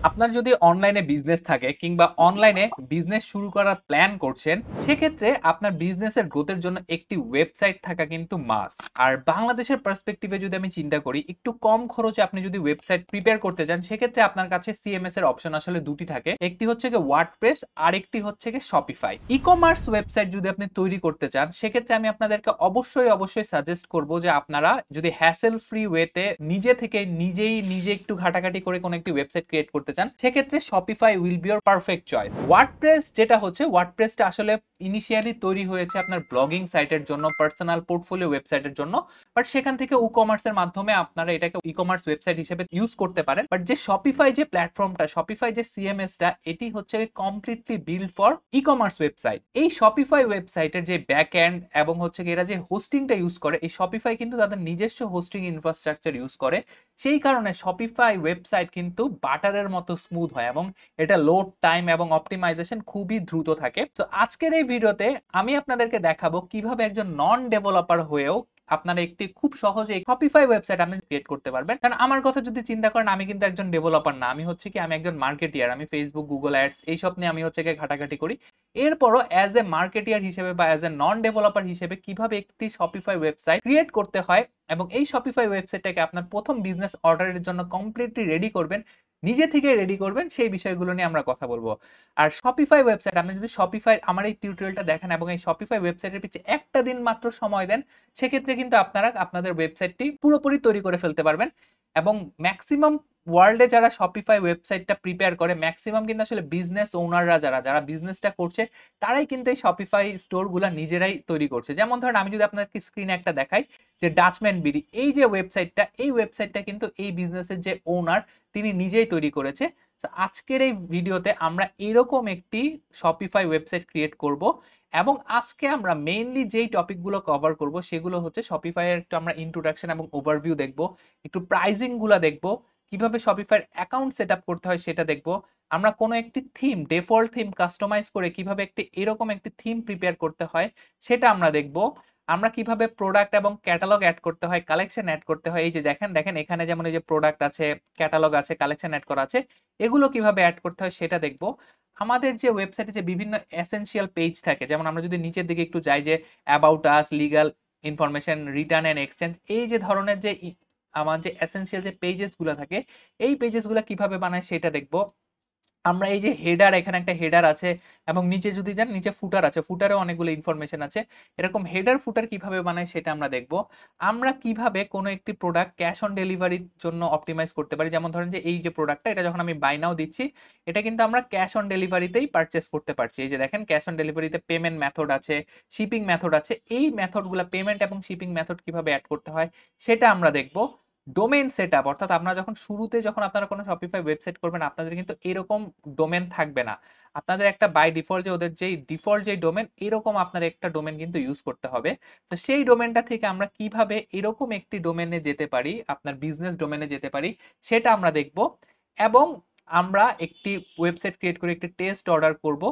আপনার যদি অনলাইনে বিজনেস থাকে কিংবা অনলাইনে বিজনেস শুরু করার প্ল্যান করছেন, সেক্ষেত্রে আপনার বিজনেসের গ্রোথের জন্য একটি ওয়েবসাইট থাকা কিন্তু মাস্ট। আর বাংলাদেশের পার্সপেক্টিভে যদি আমি চিন্তা করি, একটু কম খরচে আপনি যদি ওয়েবসাইট প্রিপেয়ার করতে চান, সেক্ষেত্রে আপনার কাছে সিএমএস এর অপশন আসলে দুটি থাকে। একটি হচ্ছে গিয়ে ওয়ার্ডপ্রেস, আর একটি হচ্ছে গিয়ে শপিফাই। ই কমার্স ওয়েবসাইট যদি আপনি তৈরি করতে চান, সেক্ষেত্রে আমি আপনাদেরকে অবশ্যই সাজেস্ট করব যে আপনারা যদি হ্যাসেল ফ্রি ওয়েতে নিজে থেকে নিজে একটু ঘাটাঘাটি করে কোনো একটি ওয়েবসাইট ক্রিয়েট করতে চান, সেক্ষেত্রে Shopify will be your perfect choice. WordPress যেটা হচ্ছে, ওয়ার্ডপ্রেসটা আসলে ইনিশিয়ালি তৈরি হয়েছে আপনার ব্লগিং সাইটের জন্য, পার্সোনাল পোর্টফোলিও ওয়েবসাইটের জন্য, বাট সেখান থেকে ই কমার্সের মাধ্যমে আপনারা এটাকে ই কমার্স ওয়েবসাইট হিসেবে ইউজ করতে পারেন। বাট যে শপিফাই যে প্ল্যাটফর্মটা, শপিফাই যে সিএমএসটা, এটি হচ্ছে completely build for e commerce website. এই শপিফাই ওয়েবসাইটের যে ব্যাক এন্ড এবং হচ্ছে এরা যে হোস্টিংটা ইউজ করে, এই শপিফাই কিন্তু তাদের নিজস্ব হোস্টিং ইনফ্রাস্ট্রাকচার ইউজ করে। সেই কারণে শপিফাই ওয়েবসাইট কিন্তু বাটারের মতো স্মুথ হয় এবং এটা লোড টাইম এবং অপটিমাইজেশন খুবই দ্রুত থাকে। তো আজকের এই ভিডিওতে আমি আপনাদেরকে দেখাবো কিভাবে একজন নন ডেভেলপার হয়েও আপনারা একটি খুব সহজে শপিফাই ওয়েবসাইট আপনি ক্রিয়েট করতে পারবেন। কারণ আমার কথা যদি চিন্তা করেন, আমি কিন্তু একজন ডেভেলপার না, আমি একজন মার্কেটিয়ার। আমি ফেসবুক, গুগল অ্যাডস এইসব নিয়ে আমি ঘাটাঘাটি করি। এরপরও অ্যাজ এ মার্কেটিয়ার হিসেবে বা অ্যাজ এ নন ডেভেলপার হিসেবে কিভাবে একটি শপিফাই ওয়েবসাইট ক্রিয়েট করতে হয় এবং এই শপিফাই ওয়েবসাইটটাকে আপনার প্রথম বিজনেস অর্ডারের জন্য কমপ্লিটলি রেডি করবেন, নিজে থেকে রেডি করবেন, সেই বিষয়গুলো নিয়ে আমরা কথা বলবো। আর শপিফাই ওয়েবসাইট, আপনি যদি শপিফাই আমার এই টিউটোরিয়ালটা দেখেন এবং এই শপিফাই ওয়েবসাইটের পিছিয়ে একটা দিন মাত্র সময় দেন, সেক্ষেত্রে কিন্তু আপনারা আপনাদের ওয়েবসাইটটি পুরোপুরি তৈরি করে ফেলতে পারবেন। এবং ম্যাক্সিমাম ওয়ার্ল্ডে যারা শপিফাই ওয়েবসাইটটা প্রিপেয়ার করে, ম্যাক্সিমাম কিন্তু আসলে বিজনেস ওনাররা, যারা যারা বিজনেসটা করছে, তারাই কিন্তু এই শপিফাই স্টোরগুলো নিজেরাই তৈরি করছে। যেমন ধরেন, আমি যদি আপনাকে স্ক্রিনে একটা দেখাই যে ডাচম্যান বিডি, এই যে ওয়েবসাইটটা, এই ওয়েবসাইটটা কিন্তু এই বিজনেসের যে ওনার, তিনি নিজেই তৈরি করেছে। তো আজকের এই ভিডিওতে আমরা এরকম একটি শপিফাই ওয়েবসাইট ক্রিয়েট করব এবং আজকে আমরা মেইনলি যেই টপিকগুলো কভার করব সেগুলো হচ্ছে শপিফাইয়ের একটু আমরা ইন্ট্রোডাকশন এবং ওভারভিউ দেখব, একটু প্রাইজিং গুলা দেখব, কিভাবে শপিফাইয়ের অ্যাকাউন্ট সেট আপ করতে হয় সেটা দেখব, আমরা কোনো একটি থিম, ডিফল্ট থিম কাস্টমাইজ করে কিভাবে এরকম একটি থিম প্রিপেয়ার করতে হয় সেটা আমরা দেখব, আমরা কিভাবে প্রোডাক্ট এবং ক্যাটালগ অ্যাড করতে হয়, কালেকশন অ্যাড করতে হয়। এই যে দেখেন দেখেন এখানে যেমন এই যে প্রোডাক্ট আছে, ক্যাটালগ আছে, কালেকশন অ্যাড করা আছে, এগুলো কিভাবে অ্যাড করতে হয় সেটা দেখব। আমাদের যে ওয়েবসাইটে যে বিভিন্ন এসেনশিয়াল পেজ থাকে, যেমন আমরা যদি নিচের দিকে একটু যাই, যে about us, legal information, return and exchange, এই যে ধরনের যে আমার যে এসেনশিয়াল যে পেজেস গুলো থাকে, এই পেজেস গুলো কিভাবে বানায় সেটা দেখব। আমরা এই যে হেডার, এখানে একটা হেডার আছে এবং নিচে যদি যান, নিচে ফুটার আছে, ফুটারেও অনেকগুলো ইনফরমেশন আছে। এরকম হেডার ফুটার কিভাবে বানায় সেটা আমরা দেখব। আমরা কিভাবে কোনো একটি প্রোডাক্ট ক্যাশ অন ডেলিভারির জন্য অপটিমাইজ করতে পারি। যেমন ধরেন যে এই যে প্রোডাক্টটা, এটা যখন আমি বাই নাও দিচ্ছি, এটা কিন্তু আমরা ক্যাশ অন ডেলিভারিতেই পারচেস করতে পারছি। এই যে দেখেন, ক্যাশ অন ডেলিভারিতে পেমেন্ট মেথড আছে, শিপিং মেথড আছে। এই মেথডগুলো, পেমেন্ট এবং শিপিং মেথড কিভাবে অ্যাড করতে হয় সেটা আমরা দেখব। ডোমেইন সেটআপ, অর্থাৎ আপনারা যখন আপনারা কোনো শপিফাই ওয়েবসাইট করবেন, আপনাদের কিন্তু এরকম ডোমেন থাকবে না। আপনাদের একটা বাই ডিফল্ট যে ওদের যেই ডিফল্ট যেই ডোমেন, এরকম আপনার একটা ডোমেন কিন্তু ইউজ করতে হবে। তো সেই ডোমেনটা থেকে আমরা কিভাবে এরকম একটি ডোমেনে যেতে পারি, আপনার বিজনেস ডোমেনে যেতে পারি, সেটা আমরা দেখব। এবং আমরা একটি ওয়েবসাইট ক্রিয়েট করে একটি টেস্ট অর্ডার করব।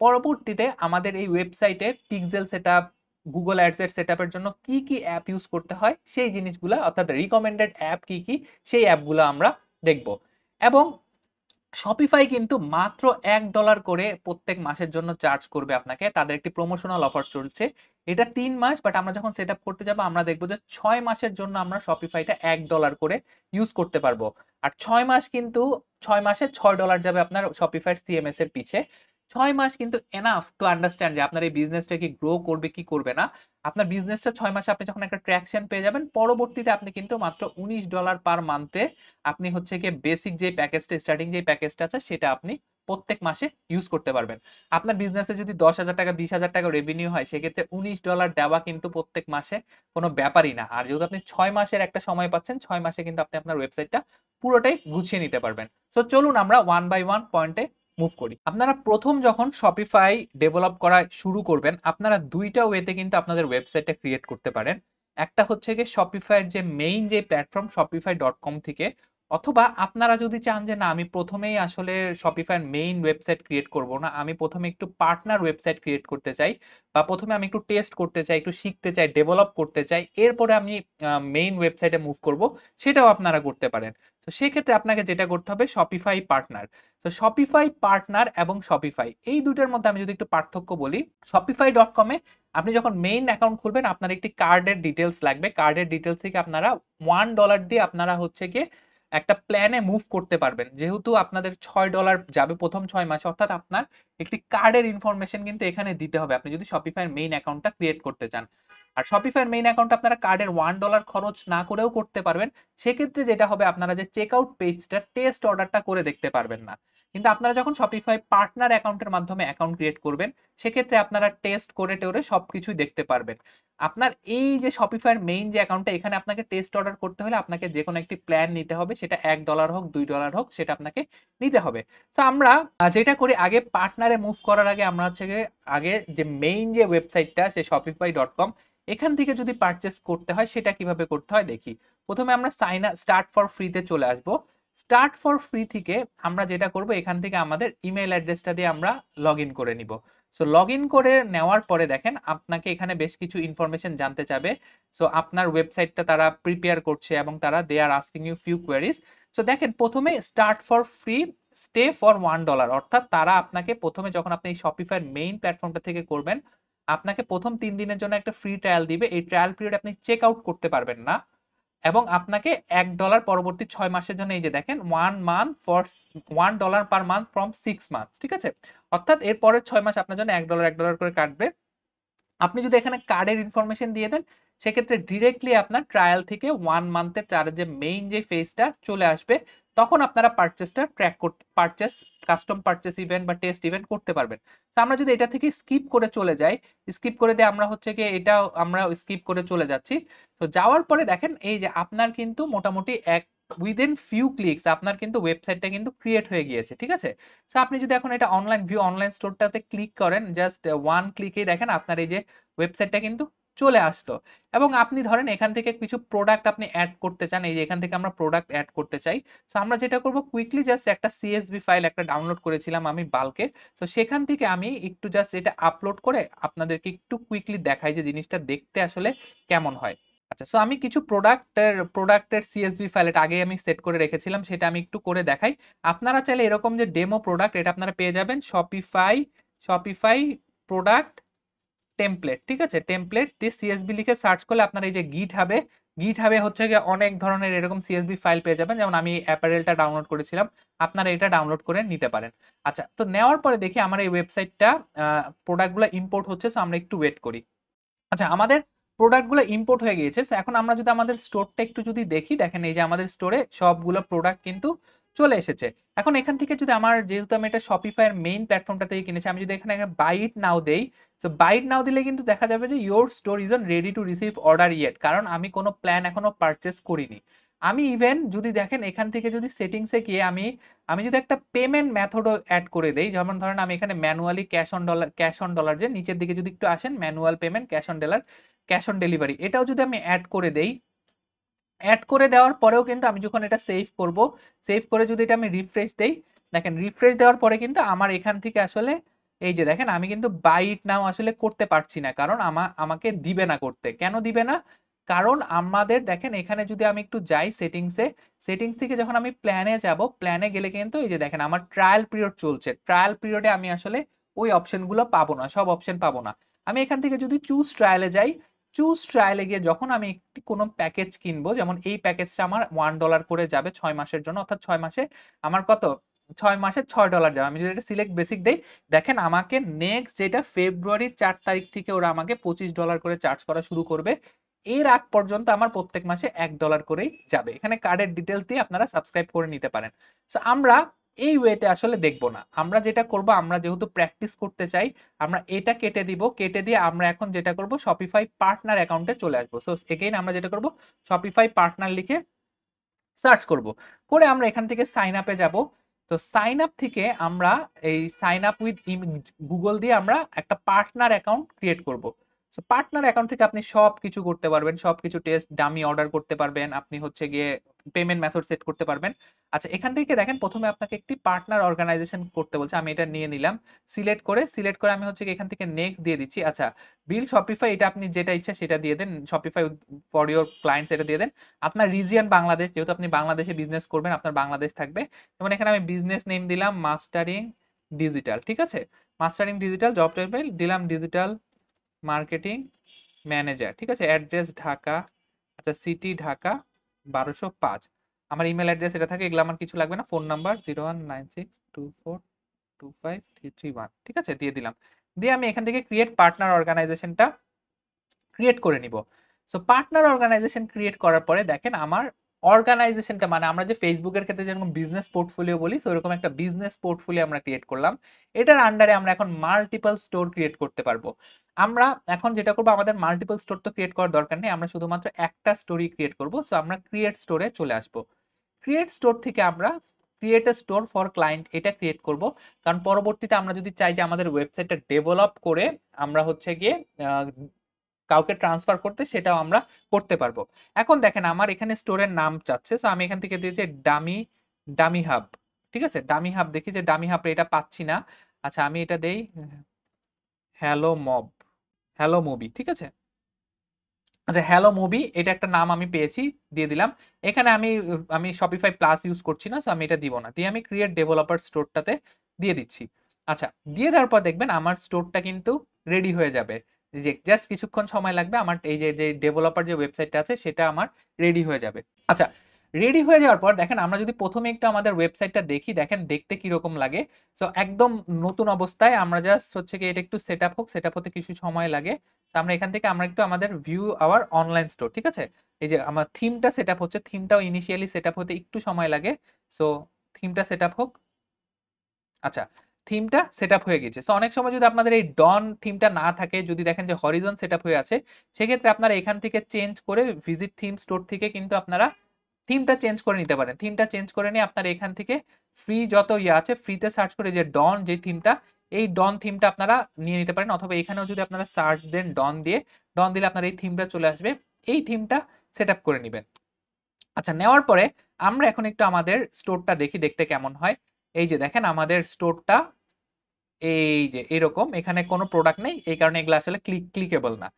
পরবর্তীতে আমাদের এই ওয়েবসাইটে পিক্সেল সেটআপ, গুগল অ্যাডস এর সেটআপের জন্য কি কি অ্যাপ ইউজ করতে হয়, সেই জিনিসগুলো, অর্থাৎ রিকমেন্ডেড অ্যাপ কি কি, সেই অ্যাপগুলো আমরা দেখব। এবং শপিফাই কিন্তু মাত্র $1 করে প্রত্যেক মাসের জন্য চার্জ করবে আপনাকে। তাদের একটি প্রমোশনাল অফার চলছে। এটা 3 মাস, বাট আমরা যখন সেট আপ করতে যাবো, আমরা দেখবো যে 6 মাসের জন্য আমরা শপিফাইটা $1 করে ইউজ করতে পারবো। আর 6 মাস কিন্তু, 6 মাসে $6 যাবে আপনার শপিফাইয়ের সিএমএস এর পিছে। 6 মাস কিন্তু এনাফ টু আন্ডারস্ট্যান্ড যে আপনার এই বিজনেসটা কি গ্রো করবে কি করবে না। আপনার বিজনেসটা 6 মাসে আপনি যখন একটা ট্র্যাকশন পেয়ে যাবেন, পরবর্তীতে আপনি কিন্তু মাত্র $19 পার মান্থে আপনি হচ্ছে গিয়ে বেসিক যে প্যাকেজটা, স্টার্টিং যে প্যাকেজটা আছে, সেটা আপনি প্রত্যেক মাসে ইউজ করতে পারবেন। আপনার বিজনেসে যদি 10,000 টাকা, 20,000 টাকা রেভিনিউ হয়, সেক্ষেত্রে $19 দেওয়া কিন্তু প্রত্যেক মাসে কোনো ব্যাপারই না। আর যেহেতু আপনি 6 মাসের একটা সময় পাচ্ছেন, 6 মাসে কিন্তু আপনি আপনার ওয়েবসাইটটা পুরোটাই গুছিয়ে নিতে পারবেন। সো চলুন আমরা ওয়ান বাই ওয়ান পয়েন্টে মুভ করি। আপনারা প্রথম যখন শপিফাই ডেভেলপ করা শুরু করবেন, আপনারা দুইটা ওয়েতে কিন্তু আপনাদের ওয়েবসাইটটা ক্রিয়েট করতে পারেন। একটা হচ্ছে গিয়ে শপিফাইয়ের যে মেইন যে প্ল্যাটফর্ম, shopify.com থেকে, অথবা আপনারা যদি চান যে না আমি প্রথমেই আসলে শপিফাইয়ের মেইন ওয়েবসাইট ক্রিয়েট করব না, আমি প্রথমে একটু পার্টনার ওয়েবসাইট ক্রিয়েট করতে চাই, বা প্রথমে আমি একটু টেস্ট করতে চাই, একটু শিখতে চাই, ডেভেলপ করতে চাই, এরপরে আমি মেইন ওয়েবসাইটে মুভ করব, সেটাও আপনারা করতে পারেন। তো সেক্ষেত্রে আপনাকে যেটা করতে হবে শপিফাই পার্টনার। তো শপিফাই পার্টনার এবং শপিফাই এই দুটোর মধ্যে আমি যদি একটু পার্থক্য বলি, shopify.com-এ আপনি যখন মেইন অ্যাকাউন্ট খুলবেন আপনার একটি কার্ডের ডিটেলস লাগবে। কার্ডের ডিটেলস থেকে আপনারা $1 দিয়ে আপনারা হচ্ছে গিয়ে একটা প্ল্যানে মুভ করতে পারবেন। যেহেতু আপনাদের $6 যাবে প্রথম 6 মাসে, অর্থাৎ আপনার একটি কার্ডের ইনফরমেশন কিন্তু এখানে দিতে হবে আপনি যদি শপিফাইয়ের মেইন অ্যাকাউন্টটা ক্রিয়েট করতে চান। আর শপিফাইয়ের মেইন অ্যাকাউন্ট আপনারা কার্ডের $1 খরচ না করেও করতে পারবেন। সেক্ষেত্রে যেটা হবে আপনারা যে চেকআউট পেজটা টেস্ট অর্ডারটা করে দেখতে পারবেন না। কিন্তু আপনারা যখন শপিফাই পার্টনার অ্যাকাউন্টের মাধ্যমে অ্যাকাউন্ট ক্রিয়েট করবেন, সেক্ষেত্রে আপনারা টেস্ট করে টেরে সবকিছুই দেখতে পারবেন। আপনার এই যে শপিফাইয়ের মেইন যে অ্যাকাউন্টটা, এখানে আপনাকে টেস্ট অর্ডার করতে হলে আপনাকে যে কোনো একটি প্ল্যান নিতে হবে, সেটা $1 হোক $2 হোক সেটা আপনাকে নিতে হবে। তো আমরা যেটা করি আগে পার্টনারে মুভ করার আগে আমরা হচ্ছে আগে যে মেইন যে ওয়েবসাইটটা সে shopify.com, এখান থেকে যদি পারচেস করতে হয় সেটা কিভাবে করতে হয় দেখি। প্রথমে আমরা স্টার্ট ফর ফ্রিতে চলে আসব। স্টার্ট ফর ফ্রি থেকে আমরা যেটা করব, এখান থেকে আমাদের ইমেল অ্যাড্রেসটা দিয়ে আমরা লগ ইন করে নিব। সো লগ ইন করে নেওয়ার পরে দেখেন আপনাকে এখানে বেশ কিছু ইনফরমেশন জানতে চাবে। সো আপনার ওয়েবসাইটটা তারা প্রিপেয়ার করছে এবং তারা they are asking you few queries. So দেখেন প্রথমে start for free, stay for $1, অর্থাৎ তারা আপনাকে প্রথমে যখন আপনি এই শপিফাইয়ের মেইন প্ল্যাটফর্মটা থেকে করবেন, আপনাকে প্রথম 3 দিনের জন্য একটা ফ্রি ট্রায়াল দিবে। এই ট্রায়াল পিরিয়ড আপনি চেক আউট করতে পারবেন না, এবং আপনাকে $1 পরবর্তী 6 মাসের জন্য, এই যে দেখেন $1 পার মান্থ ফ্রম 6 মান্থস, ঠিক আছে? অর্থাৎ এর পরের 6 মাস আপনার জন্য $1 করে কাটবে। আপনি যদি এখানে কার্ডের ইনফরমেশন দিয়ে দেন, সেক্ষেত্রে ডিরেক্টলি আপনার ট্রায়াল থেকে 1 মান্থের তার যে মেইন যে ফেজটা চলে আসবে, তখন আপনারা পারচেসটা ট্র্যাক করতে, পারচেস কাস্টম পারচেস ইভেন্ট বা টেস্ট ইভেন্ট করতে পারবেন। তো আমরা যদি এটা থেকে স্কিপ করে চলে যাই, স্কিপ করে দিয়ে আমরা হচ্ছে কি এটা আমরা স্কিপ করে চলে যাচ্ছি। তো যাওয়ার পরে দেখেন এই যে আপনার কিন্তু মোটামুটি উইদিন ফিউ ক্লিকস আপনার কিন্তু ওয়েবসাইটটা কিন্তু ক্রিয়েট হয়ে গিয়েছে, ঠিক আছে? সো আপনি যদি এখন এটা অনলাইন ভিউ অনলাইন স্টোরটাতে ক্লিক করেন, জাস্ট ওয়ান ক্লিকেই দেখেন আপনার এই যে ওয়েবসাইটটা কিন্তু চলে আসলো। এবং আপনি ধরেন এখান থেকে কিছু প্রোডাক্ট আপনি অ্যাড করতে চান, এই যে এখান থেকে আমরা প্রোডাক্ট অ্যাড করতে চাই। সো আমরা যেটা করব কুইকলি জাস্ট একটা সিএসভি ফাইল একটা ডাউনলোড করেছিলাম আমি বাল্কে। সো সেখান থেকে আমি একটু জাস্ট এটা আপলোড করে আপনাদেরকে একটু কুইকলি দেখাই যে জিনিসটা দেখতে আসলে কেমন হয়। আচ্ছা, সো আমি কিছু প্রোডাক্টের সিএসভি ফাইল এটা আগে আমি সেট করে রেখেছিলাম, সেটা আমি একটু করে দেখাই। আপনারা চাইলে এরকম যে ডেমো প্রোডাক্ট এটা আপনারা পেয়ে যাবেন শপিফাই প্রোডাক্ট টেমপ্লেট, ঠিক আছে? টেমপ্লেট দিয়ে সিএসভি লিখে সার্চ করলে আপনার এই যে গিটহাবে হচ্ছে গিয়ে অনেক ধরনের এরকম সিএসভি ফাইল পেয়ে যাবেন। যেমন আমি অ্যাপারেলটা ডাউনলোড করেছিলাম, আপনারা এটা ডাউনলোড করে নিতে পারেন। আচ্ছা, তো নেওয়ার পরে দেখি আমার এই ওয়েবসাইটটা প্রোডাক্টগুলো ইম্পোর্ট হচ্ছে। সো আমরা একটু ওয়েট করি। আচ্ছা, আমাদের প্রোডাক্টগুলো ইম্পোর্ট হয়ে গিয়েছে। সো এখন আমরা যদি আমাদের স্টোরটা একটু যদি দেখি, দেখেন এই যে আমাদের স্টোরে সবগুলো প্রোডাক্ট কিন্তু চলে এসেছে। এখন এখান থেকে যদি আমার, যেহেতু আমি এটা শপিফাইয়ের মেইন প্ল্যাটফর্মটা থেকে কিনেছি, আমি যদি এখানে বাই ইট নাও দেই, সো বাই ইট নাও দিলে কিন্তু দেখা যাবে যে your store is on ready to receive order yet, কারণ আমি কোনো প্ল্যান এখনো পারচেস করিনি। আমি ইভেন যদি দেখেন এখান থেকে যদি সেটিংসে গিয়ে আমি আমি যদি একটা পেমেন্ট মেথডও অ্যাড করে দেই, যেমন ধরেন আমি এখানে ম্যানুয়ালি ক্যাশ অন ডলার যে নিচের দিকে যদি একটু আসেন, manual payment cash on delivery, এটাও যদি আমি অ্যাড করে দেই, অ্যাড করে দেওয়ার পরেও কিন্তু আমি যখন এটা সেভ করব, সেভ করে যদি এটা আমি রিফ্রেশ দেই, দেখেন রিফ্রেশ দেওয়ার পরে কিন্তু আমার এখান থেকে আসলে এই যে দেখেন আমি কিন্তু বাই ইট নাও আসলে করতে পারছি না, কারণ আমাকে দিবে না করতে। কেন দিবে না? কারণ আমাদের দেখেন এখানে যদি আমি একটু যাই সেটিংস থেকে যখন আমি প্ল্যানে যাব, প্ল্যানে গেলে কিন্তু এই যে দেখেন আমার ট্রায়াল পিরিয়ড চলছে। ট্রায়াল পিরিয়ডে আমি আসলে ওই অপশনগুলো পাবো না, সব অপশন পাবো না। আমি এখান থেকে যদি চুজ ট্রায়ালে যাই, চুজ ট্রায়ালে গিয়ে যখন আমি একটি কোনো প্যাকেজ কিনবো, যেমন এই প্যাকেজটা আমার $1 করে যাবে 6 মাসের জন্য, অর্থাৎ 6 মাসে আমার কত, 6 মাসে $6 যাবে। আমি যদি এটা সিলেক্ট বেসিক দেই, দেখেন আমাকে নেক্সট যেটা ফেব্রুয়ারির 4 তারিখ থেকে ওরা আমাকে $25 করে চার্জ করা শুরু করবে। এর আগ পর্যন্ত আমার প্রত্যেক মাসে $1 করেই যাবে। এখানে কার্ডের ডিটেলস দিয়ে আপনারা সাবস্ক্রাইব করে নিতে পারেন। সো আমরা এই ওয়েতে আসলে দেখবো না, আমরা যেটা করব, আমরা যেহেতু প্র্যাকটিস করতে চাই, আমরা এটা কেটে দিব। কেটে দিয়ে আমরা এখন যেটা করব, শপিফাই পার্টনার অ্যাকাউন্টে চলে আসবো। সো এগেইন আমরা যেটা করব, শপিফাই পার্টনার লিখে সার্চ করব, করে আমরা এখান থেকে সাইন আপে যাব। তো সাইন আপ থেকে আমরা এই সাইন আপ উইথ গুগল দিয়ে আমরা একটা পার্টনার অ্যাকাউন্ট ক্রিয়েট করব। সো পার্টনার অ্যাকাউন্ট থেকে আপনি সবকিছু করতে পারবেন, সবকিছু টেস্ট ডামি অর্ডার করতে পারবেন, আপনি হচ্ছে গিয়ে পেমেন্ট মেথড সেট করতে পারবেন। আচ্ছা, এখান থেকে দেখেন প্রথমে আপনাকে একটি পার্টনার অর্গানাইজেশন করতে বলছে, আমি এটা নিয়ে নিলাম। সিলেক্ট করে আমি হচ্ছে গিয়ে এখান থেকে নেক্সট দিয়ে দিচ্ছি। আচ্ছা, বিল শপিফাই, এটা আপনি যেটা ইচ্ছা সেটা দিয়ে দেন, শপিফাই ফর ইওর ক্লায়েন্টস এটা দিয়ে দেন। আপনার রিজিয়ন বাংলাদেশ, যেহেতু আপনি বাংলাদেশে বিজনেস করবেন আপনার বাংলাদেশ থাকবে। যেমন এখানে আমি বিজনেস নেম দিলাম মাস্টারিং ডিজিটাল, ঠিক আছে? মাস্টারিং ডিজিটাল, জব টাইটেল দিলাম ডিজিটাল মার্কেটিং ম্যানেজার, ঠিক আছে? অ্যাড্রেস ঢাকা, আচ্ছা সিটি ঢাকা ১২০৫। আমার ইমেল অ্যাড্রেস এটা থাকে, এগুলো আমার কিছু লাগবে না। ফোন নাম্বার 019624253331, ঠিক আছে? দিয়ে দিলাম। দিয়ে আমি এখান থেকে ক্রিয়েট পার্টনার অর্গানাইজেশনটা ক্রিয়েট করে নিব। সো পার্টনার অর্গানাইজেশন ক্রিয়েট করার পরে দেখেন আমার অর্গানাইজেশনটা, মানে আমরা যে ফেসবুকের ক্ষেত্রে যেরকম বিজনেস পোর্টফোলিও বলি, সো এরকম একটা বিজনেস পোর্টফোলিও আমরা ক্রিয়েট করলাম। এটার আন্ডারে আমরা এখন মাল্টিপল স্টোর ক্রিয়েট করতে পারবো। আমরা এখন যেটা করবো, আমাদের মাল্টিপল স্টোর তো ক্রিয়েট করার দরকার নেই, আমরা শুধুমাত্র একটা স্টোরি ক্রিয়েট করব। সো আমরা ক্রিয়েট স্টোরে চলে আসবো। ক্রিয়েট স্টোর থেকে আমরা create a store for client এটা ক্রিয়েট করব। কারণ পরবর্তীতে আমরা যদি চাই যে আমাদের ওয়েবসাইটটা ডেভেলপ করে আমরা হচ্ছে গিয়ে কাউকে ট্রান্সফার করতে, সেটাও আমরা করতে পারবো। এখন দেখেন আমার এখানে স্টোরের নাম চাচ্ছে, সো আমি এখান থেকে দিয়েছি ডামি ডামি হাব, ঠিক আছে? ডামি হাব, দেখি যে ডামি হাব এটা পাচ্ছি না। আচ্ছা, আমি এটা দেই হ্যালো মব, হ্যালো মুভি, ঠিক আছে? আচ্ছা, হ্যালো মুভি এটা একটা নাম আমি পেয়েছি, দিয়ে দিলাম। এখানে আমি আমি শপিফাই প্লাস ইউজ করছি না, সো আমি এটা দিব না, দিয়ে আমি ক্রিয়েট ডেভেলপার স্টোরটাতে দিয়ে দিচ্ছি। আচ্ছা, দিয়ে দেওয়ার পর দেখবেন আমার স্টোরটা কিন্তু রেডি হয়ে যাবে। যে জাস্ট কিছুক্ষণ সময় লাগবে, আমার এই যে যে ডেভেলপার যে ওয়েবসাইটটা আছে সেটা আমার রেডি হয়ে যাবে। আচ্ছা, রেডি হয়ে যাওয়ার পর দেখেন আমরা যদি প্রথমে একটু আমাদের ওয়েবসাইটটা দেখি, দেখেন দেখতে কিরকম লাগে। সো একদম নতুন অবস্থায় আমরা জাস্ট হচ্ছে কি এটা একটু সেটআপ হোক, সেটআপ হতে কিছু সময় লাগে। তো আমরা এখান থেকে আমরা একটু আমাদের ভিউ আওয়ার অনলাইন স্টোর, ঠিক আছে? এই যে আমার থিমটা সেটআপ হচ্ছে, থিমটাও ইনিশিয়ালি সেটআপ হতে একটু সময় লাগে। সো থিমটা সেটআপ হোক। আচ্ছা, থিমটা সেটআপ হয়ে গেছে। সো অনেক সময় যদি আপনাদের এই ডন থিমটা না থাকে, যদি দেখেন যে হরিজন সেটআপ হয়ে আছে, সেক্ষেত্রে আপনারা এখান থেকে চেঞ্জ করে ভিজিট থিম স্টোর থেকে কিন্তু আপনারা থিমটা চেঞ্জ করে নিতে পারেন। থিমটা চেঞ্জ করে নিয়ে আপনারা এখান থেকে ফ্রি যত ইয়ে আছে, ফ্রিতে সার্চ করে যে ডন যে থিমটা, এই ডন থিমটা আপনারা নিয়ে নিতে পারেন। অথবা এখানেও যদি আপনারা সার্চ দেন ডন দিয়ে, ডন দিলে আপনার এই থিমটা চলে আসবে। এই থিমটা সেটআপ করে নিবেন। আচ্ছা, নেওয়ার পরে আমরা এখন একটু আমাদের স্টোরটা দেখি দেখতে কেমন হয়। এই যে দেখেন আমাদের স্টোরটা এই যে এরকম, এখানে কোনো প্রোডাক্ট নেই, এই কারণে এগুলো আসলে ক্লিকেবল না।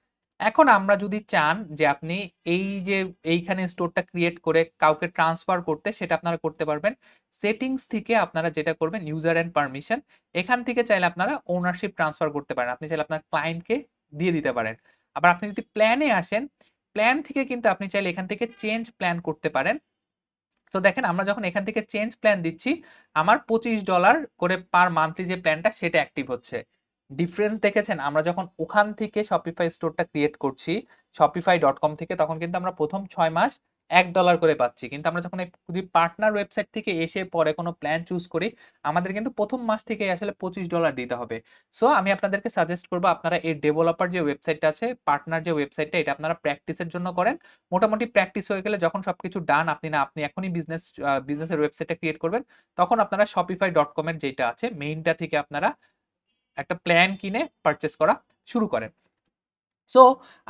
এখন আমরা যদি চান যে আপনি এই যে এইখানে স্টোরটা ক্রিয়েট করে কাউকে ট্রান্সফার করতে, সেটা আপনারা করতে পারবেন। সেটিংস থেকে আপনারা যেটা করবেন ইউজার এন্ড পারমিশন, এখান থেকে চাইলে আপনারা ওনারশিপ ট্রান্সফার করতে পারেন, আপনি চাইলে আপনার ক্লায়েন্টকে দিয়ে দিতে পারেন। আবার আপনি যদি প্ল্যানে আসেন, প্ল্যান থেকে কিন্তু আপনি চাইলে এখান থেকে চেঞ্জ প্ল্যান করতে পারেন। তো দেখেন আমরা যখন এখান থেকে চেঞ্জ প্ল্যান দিচ্ছি, আমার $25 করে পার মান্থলি যে প্ল্যানটা সেটা অ্যাক্টিভ হচ্ছে। ডিফারেন্স দেখেছেন? আমরা যখন ওখান থেকে শপিফাই স্টোরটা ক্রিয়েট করছি shopify.com থেকে, তখন কিন্তু আমরা প্রথম 6 মাস $1 করে পাচ্ছি। কিন্তু আমরা যখন এই যদি পার্টনার ওয়েবসাইট থেকে এসে পরে কোনো প্ল্যান চুজ করি, আমাদের কিন্তু প্রথম মাস থেকেই আসলে $25 দিতে হবে। সো আমি আপনাদেরকে সাজেস্ট করব আপনারা এই ডেভেলপার যে ওয়েবসাইটটা আছে, পার্টনার যে ওয়েবসাইটটা, এটা আপনারা প্র্যাকটিসের জন্য করেন। মোটামুটি প্র্যাকটিস হয়ে গেলে যখন সবকিছু ডান, আপনি এখনই বিজনেসের ওয়েবসাইটটা ক্রিয়েট করবেন, তখন আপনারা shopify.com এর যেটা আছে মেইনটা থেকে আপনারা একটা প্ল্যান কিনে পারচেজ করা শুরু করেন। সো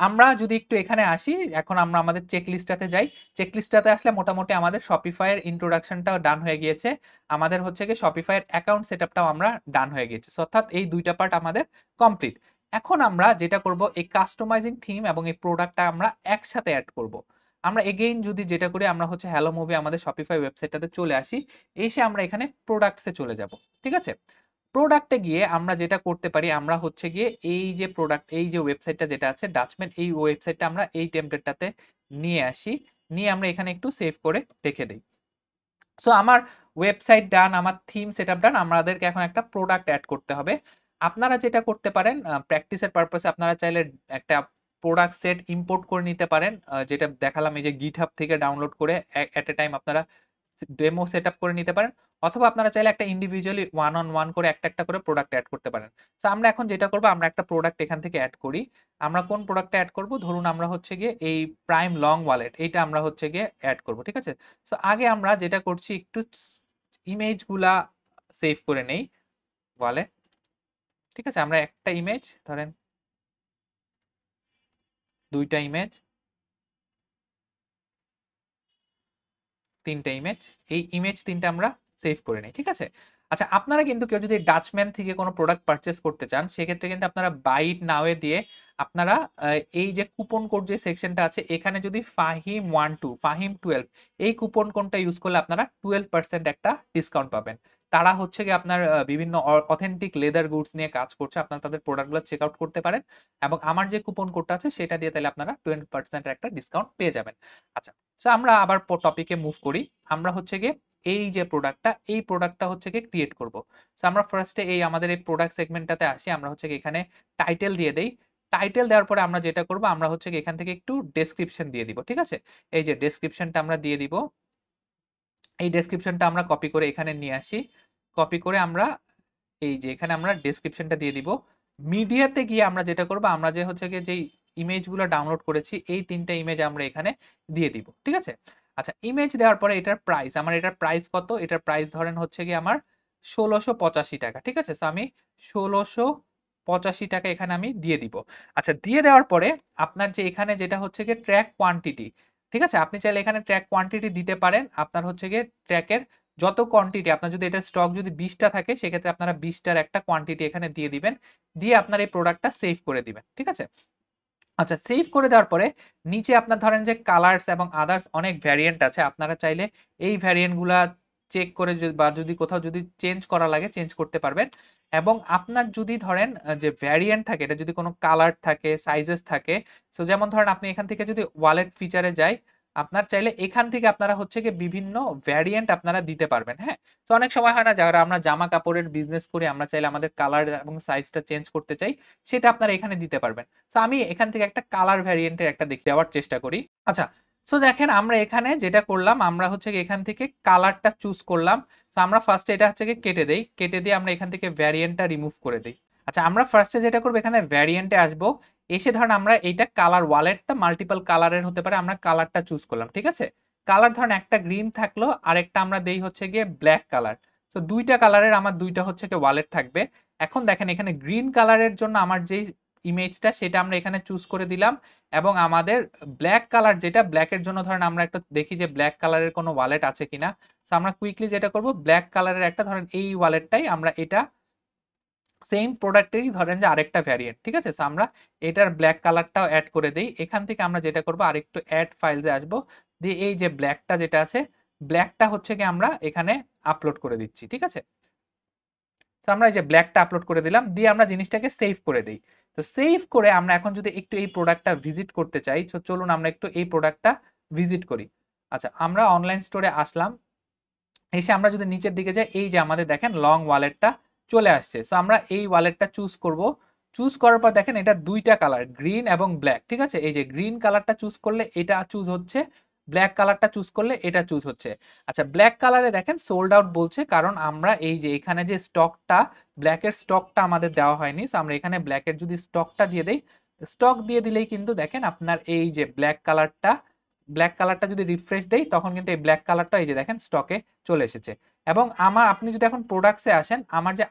আমরা যদি একটু এখানে আসি, এখন আমরা আমাদের চেক লিস্টটাতে যাই। চেক লিস্টটাতে আসলে মোটামুটি আমাদের শপিফাই এর ইন্ট্রোডাকশনটাও ডান হয়ে গিয়েছে। আমাদের হচ্ছে গিয়ে শপিফাই এর অ্যাকাউন্ট সেটআপটাও আমরা ডান হয়ে গিয়েছে। সো অর্থাৎ এই ২ টা পার্ট আমাদের কমপ্লিট। এখন আমরা যেটা করব, এই কাস্টমাইজিং থিম এবং এই প্রোডাক্টটা আমরা একসাথে এড করব। আমরা এগেইন যদি যেটা করি, আমরা হচ্ছে হ্যালো মুভি আমাদের শপিফাই ওয়েবসাইটটাতে চলে আসি। এসে আমরা এখানে প্রোডাক্টস এ চলে যাব। ঠিক আছে? প্রোডাক্টে গিয়ে আমরা যেটা করতে পারি, আমরা হচ্ছে গিয়ে এই যে প্রোডাক্ট, এই যে ওয়েবসাইটটা যেটা আছে ডাচম্যান, এই ওয়েবসাইটটা আমরা এই টেমপ্লেটটাতে নিয়ে আসি। নিয়ে আমরা এখানে একটু সেভ করে রেখে দেই। সো আমার ওয়েবসাইট ডান, আমার থিম সেটআপ ডান। আমাদেরকে এখন একটা প্রোডাক্ট এড করতে হবে। আপনারা যেটা করতে পারেন, প্র্যাকটিসের পারপাসে আপনারা চাইলে একটা প্রোডাক্ট সেট ইম্পোর্ট করে নিতে পারেন। যেটা দেখালাম এই যে GitHub থেকে ডাউনলোড করে এট এ টাইম আপনারা ডেমো সেটআপ করে নিতে পারেন। অথবা আপনারা চাইলে একটা ইন্ডিভিজুয়ালি ওয়ান অন ওয়ান করে একটা করে প্রোডাক্ট এড করতে পারেন। সো আমরা এখন যেটা করব, আমরা একটা প্রোডাক্ট এখান থেকে এড করি। আমরা কোন প্রোডাক্টটা এড করব? ধরুন আমরা হচ্ছে গিয়ে এই প্রাইম লং ওয়ালেট, এইটা আমরা হচ্ছে গিয়ে এড করব। ঠিক আছে? সো আগে আমরা যেটা করছি, একটু ইমেজগুলা সেভ করে নেই ওয়ালে। ঠিক আছে? আমরা একটা ইমেজ ধরেন 2টা ইমেজ, 3টা ইমেজ। এই ইমেজ 3টা আমরা সেভ করে নিই। ঠিক আছে? আচ্ছা, আপনারা কিন্তু কেউ যদি ডাচম্যান থেকে কোনো প্রোডাক্ট পারচেজ করতে চান, সেক্ষেত্রে কিন্তু আপনারা বাই ইট নাও এ দিয়ে আপনারা এই যে কুপন কোড যে সেকশনটা আছে, এখানে যদি ফাহিম12 ফাহিম12 এই কুপন কোডটা ইউজ করলে আপনারা 12% একটা ডিসকাউন্ট পাবেন। তারা হচ্ছে গিয়ে আপনার বিভিন্ন অথেন্টিক লেদার গুডস নিয়ে কাজ করছে। আপনারা তাদের প্রোডাক্টগুলো চেক আউট করতে পারেন এবং আমার যে কুপন কোডটা আছে সেটা দিয়ে তাহলে আপনারা 20% এর একটা ডিসকাউন্ট পেয়ে যাবেন। আচ্ছা, সো আমরা আবার টপিকে মুভ করি। আমরা হচ্ছে গিয়ে এই যে প্রোডাক্টটা, এই প্রোডাক্টটা হচ্ছে গিয়ে ক্রিয়েট করব। সো আমরা ফার্স্টে এই আমাদের এই প্রোডাক্ট সেগমেন্টটাতে আসি। আমরা হচ্ছে গিয়ে এখানে টাইটেল দিয়ে দেই। টাইটেল দেওয়ার পরে আমরা যেটা করব, আমরা হচ্ছে গিয়ে এখান থেকে একটু ডেসক্রিপশন দিয়ে দিব। ঠিক আছে? এই যে ডেসক্রিপশনটা আমরা দিয়ে দিব। এই ডেসক্রিপশনটা আমরা কপি করে এখানে নিয়ে আসি। কপি করে আমরা এই যে এখানে আমরা ডেসক্রিপশনটা দিয়ে দিব। মিডিয়াতে গিয়ে আমরা যেটা করব, আমরা যে হচ্ছে গিয়ে যেই ইমেজগুলো ডাউনলোড করেছি, এই 3টা ইমেজ আমরা এখানে দিয়ে দিব। ঠিক আছে? আচ্ছা, ইমেজ দেওয়ার পরে এটার প্রাইস, আমার এটার প্রাইস কত? এটার প্রাইস ধরেন হচ্ছে গিয়ে আমার ১৬৮৫ টাকা। ঠিক আছে? সো আমি ১৬৮৫ টাকা এখানে আমি দিয়ে দিব। আচ্ছা, দিয়ে দেওয়ার পরে আপনার যে এখানে যেটা হচ্ছে গিয়ে ট্র্যাক কোয়ান্টিটি, ঠিক আছে? আপনি চাইলে এখানে ট্র্যাক কোয়ান্টিটি দিতে পারেন। আপনার হচ্ছে গিয়ে ট্র্যাকের যত কোয়ান্টিটি, আপনার যদি এটার স্টক যদি 20টা থাকে, সেক্ষেত্রে আপনারা 20টার একটা কোয়ান্টিটি এখানে দিয়ে দিবেন। দিয়ে আপনার এই প্রোডাক্টটা সেভ করে দিবেন। ঠিক আছে? আচ্ছা, সেভ করে দেওয়ার পরে নিচে আপনার ধরেন যে কালার্স এবং আদার্স অনেক ভ্যারিয়েন্ট আছে। আপনারা চাইলে এই ভ্যারিয়েন্ট গুলা চেক করে বা যদি কোথাও যদি চেঞ্জ করা লাগে চেঞ্জ করতে পারবেন। এবং আপনার যদি ধরেন যে ভ্যারিয়েন্ট থাকে, এটা যদি কোনো কালার থাকে, সাইজেস থাকে, সো যেমন ধরেন আপনি এখান থেকে যদি ওয়ালেট ফিচারে যাই, আপনার চাইলে এখান থেকে আপনারা হচ্ছে গিয়ে বিভিন্ন ভ্যারিয়েন্ট আপনারা দিতে পারবেন। হ্যাঁ? তো অনেক সময় হয় না, যারা আমরা জামা কাপড়ের বিজনেস করি, আমরা চাইলে আমাদের কালার এবং সাইজটা চেঞ্জ করতে চাই, সেটা আপনারা এখানে দিতে পারবেন। সো আমি এখান থেকে একটা কালার ভ্যারিয়েন্টের একটা দেওয়ার চেষ্টা করি। আচ্ছা, সো দেখেন আমরা এখানে যেটা করলাম, আমরা হচ্ছে গিয়ে এখান থেকে কালারটা চুজ করলাম। সো আমরা ফার্স্টে এটা হচ্ছে গিয়ে কেটে দেই। কেটে দিয়ে আমরা এখান থেকে ভ্যারিয়েন্টটা রিমুভ করে দেই। আচ্ছা, আমরা ফার্স্টে যেটা করব, এখানে ভ্যারিয়েন্টে আসবো। এসে ধরেন আমরা এইটা কালার ওয়ালেটটা মাল্টিপল কালারের হতে পারে, আমরা কালারটা চুজ করলাম। ঠিক আছে? কালার ধরেন একটা গ্রিন থাকলো, আরেকটা আমরা দেই হচ্ছে গিয়ে ব্ল্যাক কালার। সো 2টা কালারের আমার 2টা হচ্ছে গিয়ে ওয়ালেট থাকবে। এখন দেখেন এখানে গ্রিন কালারের জন্য আমার যেই ইমেজটা, সেটা আমরা এখানে চুজ করে দিলাম। এবং আমাদের ব্ল্যাক কালার যেটা, ব্ল্যাকের জন্য ধরেন আমরা একটা দেখি যে ব্ল্যাক কালারের কোনো ওয়ালেট আছে কিনা। সো আমরা কুইকলি যেটা করব, ব্ল্যাক কালারের একটা ধরেন এই ওয়ালেটটাই আমরা এটা সেম প্রোডাক্টেরই ধরেন যে আরেকটা ভ্যারিয়েন্ট। ঠিক আছে? সো আমরা এটার ব্ল্যাক কালারটাও অ্যাড করে দেই। এখান থেকে আমরা যেটা করব, আরেকটু অ্যাড ফাইলসে আসবো। দিয়ে এই যে ব্ল্যাকটা যেটা আছে, ব্ল্যাকটা হচ্ছে গিয়ে আমরা এখানে আপলোড করে দিচ্ছি। ঠিক আছে? তো আমরা এই যে ব্ল্যাকটা আপলোড করে দিলাম, দিয়ে আমরা জিনিসটাকে সেভ করে দেই। তো সেভ করে আমরা এখন যদি একটু এই প্রোডাক্টটা ভিজিট করতে চাই, তো চলুন আমরা একটু এই প্রোডাক্টটা ভিজিট করি। আচ্ছা, আমরা অনলাইন স্টোরে আসলাম। এসে আমরা যদি নিচের দিকে যাই, এই যে আমাদের দেখেন লং ওয়ালেটটা চলে আসছে। সো আমরা এই ওয়ালেটটা চুজ করব। চুজ করার পর দেখেন এটা 2টা কালার, গ্রিন এবং ব্ল্যাক। ঠিক আছে? এই যে গ্রিন কালারটা চুজ করলে এটা চুজ হচ্ছে, ব্ল্যাক কালারটা চুজ করলে এটা চুজ হচ্ছে। আচ্ছা, ব্ল্যাক কালারে দেখেন সোল্ড আউট বলছে, কারণ আমরা এই যে এখানে যে স্টকটা, ব্ল্যাকের স্টকটা আমাদের দেওয়া হয়নি। সো আমরা এখানে ব্ল্যাকের যদি স্টকটা দিয়ে দেই, স্টক দিয়ে দিলেই কিন্তু দেখেন আপনার এই যে ব্ল্যাক কালারটা যদি রিফ্রেশ দেই, তখন কিন্তু এই ব্ল্যাক কালারটা এই যে দেখেন স্টকে চলে এসেছে। এবং আপনি যদি এখন প্রোডাক্টসে আসেন, আমার যে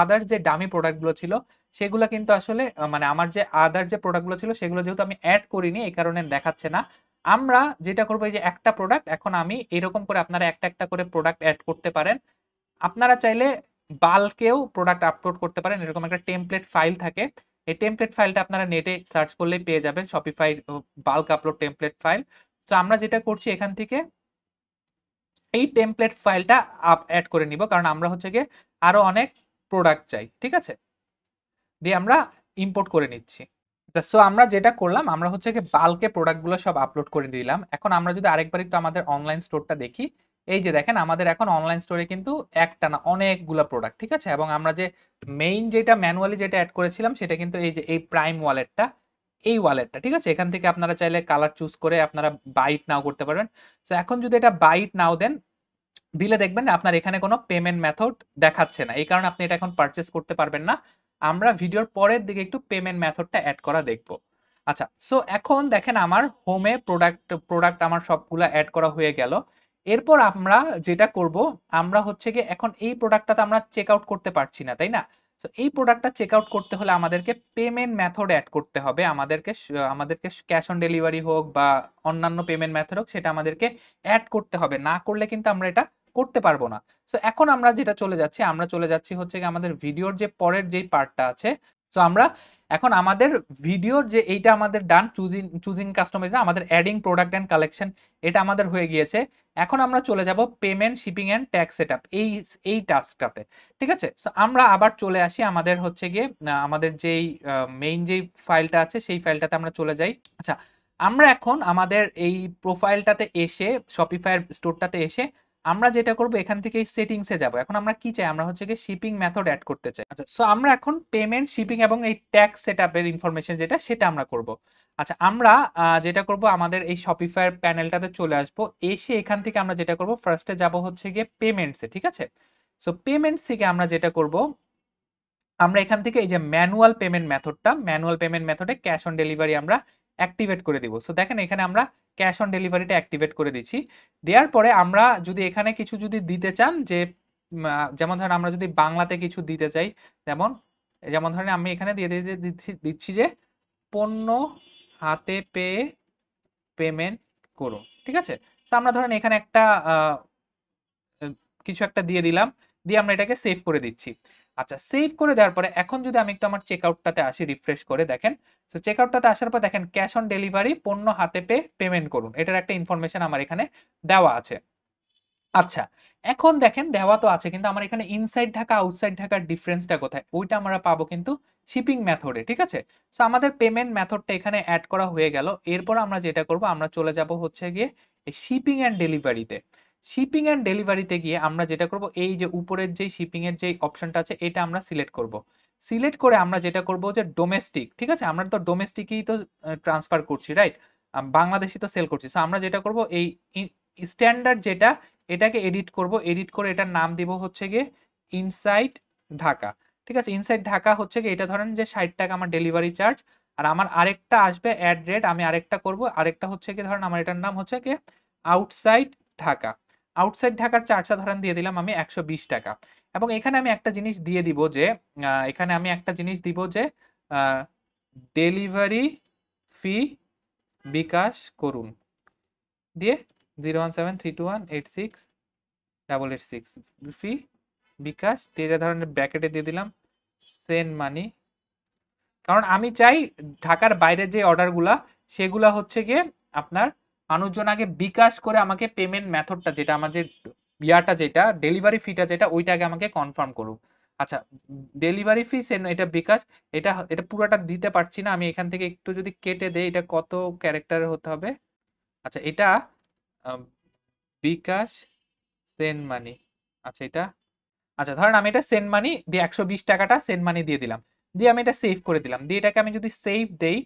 আদার যে ডামি প্রোডাক্টগুলো ছিল, সেগুলো কিন্তু আসলে মানে আমার যে আদার যে প্রোডাক্টগুলো ছিল, সেগুলো যেহেতু আমি অ্যাড করিনি, এই কারণে দেখাচ্ছে না। আমরা যেটা করবো, এই যে একটা প্রোডাক্ট, এখন আমি এরকম করে আপনারা একটা একটা করে প্রোডাক্ট অ্যাড করতে পারেন। আপনারা চাইলে বাল্কেও প্রোডাক্ট আপলোড করতে পারেন। এরকম একটা টেমপ্লেট ফাইল থাকে। এই টেমপ্লেট ফাইলটা আপনারা নেটে সার্চ করলেই পেয়ে যাবেন, Shopify bulk upload template file. তো আমরা যেটা করছি, এখান থেকে এই টেমপ্লেট ফাইলটা অ্যাড করে নিব, কারণ আমরা হচ্ছে গিয়ে আরো অনেক প্রোডাক্ট চাই। ঠিক আছে? দিয়ে আমরা ইম্পোর্ট করে নিচ্ছি। সো আমরা যেটা করলাম, আমরা হচ্ছে গিয়ে বাল্কে প্রোডাক্টগুলো সব আপলোড করে দিলাম। এখন আমরা যদি আরেকবার একটু আমাদের অনলাইন স্টোরটা দেখি, এই যে দেখেন আমাদের এখন অনলাইন স্টোরে কিন্তু একটা না অনেকগুলা প্রোডাক্ট। ঠিক আছে? এবং আমরা যে মেইন যেটা ম্যানুয়ালি যেটা অ্যাড করেছিলাম, সেটা কিন্তু এই যে এই প্রাইম ওয়ালেটটা, এই ওয়ালেটটা। ঠিক আছে? এখান থেকে আপনারা চাইলে কালার চুজ করে আপনারা বাইট নাও করতে পারবেন। তো এখন যদি এটা বাইট নাও দেন, দিলে দেখবেন আপনার এখানে কোনো পেমেন্ট মেথড দেখাচ্ছে না। এই কারণে আপনি এটা এখন পারচেজ করতে পারবেন না। আমরা ভিডিওর পরের দিকে একটু পেমেন্ট মেথডটা অ্যাড করা দেখব। আচ্ছা, সো এখন দেখেন আমার হোমে প্রোডাক্ট আমার সবগুলা অ্যাড করা হয়ে গেল। এরপর আমরা যেটা করব, আমরা হচ্ছে গিয়ে এখন এই প্রোডাক্টটা তো আমরা চেক আউট করতে পারছি না, তাই না? সো এই প্রোডাক্টটা চেক আউট করতে হলে আমাদেরকে পেমেন্ট মেথড অ্যাড করতে হবে, আমাদেরকে ক্যাশ অন ডেলিভারি হোক বা অন্যান্য পেমেন্ট মেথড হোক, সেটা আমাদেরকে অ্যাড করতে হবে, না করলে কিন্তু আমরা এটা করতে পারবো না। সো এখন আমরা যেটা চলে যাচ্ছি হচ্ছে কি আমাদের ভিডিওর যে পরের যেই পার্টটা আছে। সো আমরা এখন আমাদের ভিডিওর যে এইটা আমাদের ডান, চুজিং কাস্টমাইজ, আমাদের অ্যাডিং প্রোডাক্ট এন্ড কালেকশন, এটা আমাদের হয়ে গিয়েছে। এখন আমরা চলে যাব payment, shipping and tax setup, এই টাস্কটাতে। ঠিক আছে, সো আমরা আবার চলে আসি আমাদের হচ্ছে গিয়ে আমাদের যেই মেইন যেই ফাইলটা আছে সেই ফাইলটাতে আমরা চলে যাই। আচ্ছা, আমরা এখন আমাদের এই প্রোফাইলটাতে এসে, শপিফাই স্টোরটাতে এসে আমরা যেটা করব, এখান থেকে এই সেটিংসে যাব। এখন আমরা কি চাই, আমরা হচ্ছে গিয়ে শিপিং মেথড অ্যাড করতে চাই। আচ্ছা, সো আমরা এখন পেমেন্ট, শিপিং এবং এই ট্যাক্স সেটআপের ইনফরমেশন যেটা, সেটা আমরা করব। আচ্ছা, আমরা যেটা করব, আমাদের এই শপিফাই প্যানেলটাতে চলে আসব। এসে এখান থেকে আমরা যেটা করব, ফার্স্টে যাব হচ্ছে গিয়ে পেমেন্টসে। ঠিক আছে, সো পেমেন্টস থেকে আমরা যেটা করব, আমরা এখান থেকে এই যে ম্যানুয়াল পেমেন্ট মেথডে ক্যাশ অন ডেলিভারি আমরা অ্যাক্টিভেট করে দিব। সো দেখেন এখানে আমরা ক্যাশ অন ডেলিভারিটা অ্যাক্টিভেট করে দিচ্ছি। দেওয়ার পরে আমরা যদি এখানে কিছু যদি দিতে চান, যে যেমন ধরেন আমরা যদি বাংলাতে কিছু দিতে চাই, যেমন যেমন ধরেন আমি এখানে দিচ্ছি যে পণ্য হাতে পেয়ে পেমেন্ট করুন। ঠিক আছে, তো আমরা ধরেন এখানে একটা কিছু একটা দিয়ে দিলাম, দিয়ে আমরা এটাকে সেভ করে দিচ্ছি। আচ্ছা, সেভ করে দেওয়ার পরে এখন যদি আমি একটু আমার চেকআউটটাতে আসি, রিফ্রেশ করে দেখেন। তো চেকআউটটাতে আসার পর দেখেন ক্যাশ অন ডেলিভারি, পণ্য হাতে পেয়ে পেমেন্ট করুন, এটার একটা ইনফরমেশন আমার এখানে দেওয়া আছে। আচ্ছা, এখন দেখেন দেওয়া তো আছে, কিন্তু আমার এখানে ইনসাইড ঢাকা আউটসাইড ঢাকার ডিফারেন্সটা কোথায়, ওইটা আমরা পাবো কিন্তু শিপিং মেথডে। ঠিক আছে, সো আমাদের পেমেন্ট মেথডটা এখানে অ্যাড করা হয়ে গেল। এরপর আমরা যেটা করব, আমরা চলে যাব হচ্ছে গিয়ে শিপিং অ্যান্ড ডেলিভারিতে। শিপিং অ্যান্ড ডেলিভারিতে গিয়ে আমরা যেটা করব, এই যে উপরের যেই শিপিং এর যে অপশনটা আছে, এটা আমরা সিলেক্ট করব। সিলেক্ট করে আমরা যেটা করব যে ডোমেস্টিক। ঠিক আছে, আমরা তো ডোমেস্টিকই তো ট্রান্সফার করছি, রাইট, বাংলাদেশি তো সেল করছি। সো আমরা যেটা করব, এই স্ট্যান্ডার্ড যেটা, এটাকে এডিট করব। এডিট করে এটার নাম দিব হচ্ছে গিয়ে ইনসাইড ঢাকা। ঠিক আছে, ইনসাইড ঢাকা হচ্ছে গিয়ে এটা ধরেন যে 60 টাকা আমার ডেলিভারি চার্জ। আর আমার আরেকটা আসবে অ্যাড রেট, আমি আরেকটা করব, আরেকটা হচ্ছে গিয়ে ধরেন আমার এটার নাম হচ্ছে গিয়ে আউটসাইড ঢাকা। আউটসাইড ঢাকার চার্জটা ধরেন দিয়ে দিলাম আমি 120 টাকা। এবং এখানে আমি একটা জিনিস দিয়ে দিব যে এখানে আমি একটা জিনিস দিব যে ডেলিভারি ফি বিকাশ করুন, দিয়ে 01732186886 ফি বিকাশ দিয়ে এটা ধরনের ব্র্যাকেটে দিয়ে দিলাম সেন্ড মানি। কারণ আমি চাই ঢাকার বাইরের যে অর্ডারগুলা, সেগুলা হচ্ছে গিয়ে আপনার মানুষজন আগে বিকাশ করে আমাকে পেমেন্ট মেথডটা যেটা আমার যে যেটা ডেলিভারি ফিটা যেটা, ওইটা আগে আমাকে কনফার্ম করুক। আচ্ছা, ডেলিভারি ফি সেন্ড, এটা বিকাশ, এটা এটা পুরোটা দিতে পারছি না আমি, এখান থেকে একটু যদি কেটে দেই, এটা কত ক্যারেক্টারের হতে হবে। আচ্ছা, এটা বিকাশ সেন্ড মানি। আচ্ছা, এটা আচ্ছা ধরেন আমি এটা সেন্ড মানি দিয়ে 120 টাকাটা সেন্ড মানি দিয়ে দিলাম, দিয়ে আমি এটা সেভ করে দিলাম। দিয়ে এটাকে আমি যদি সেভ দেই,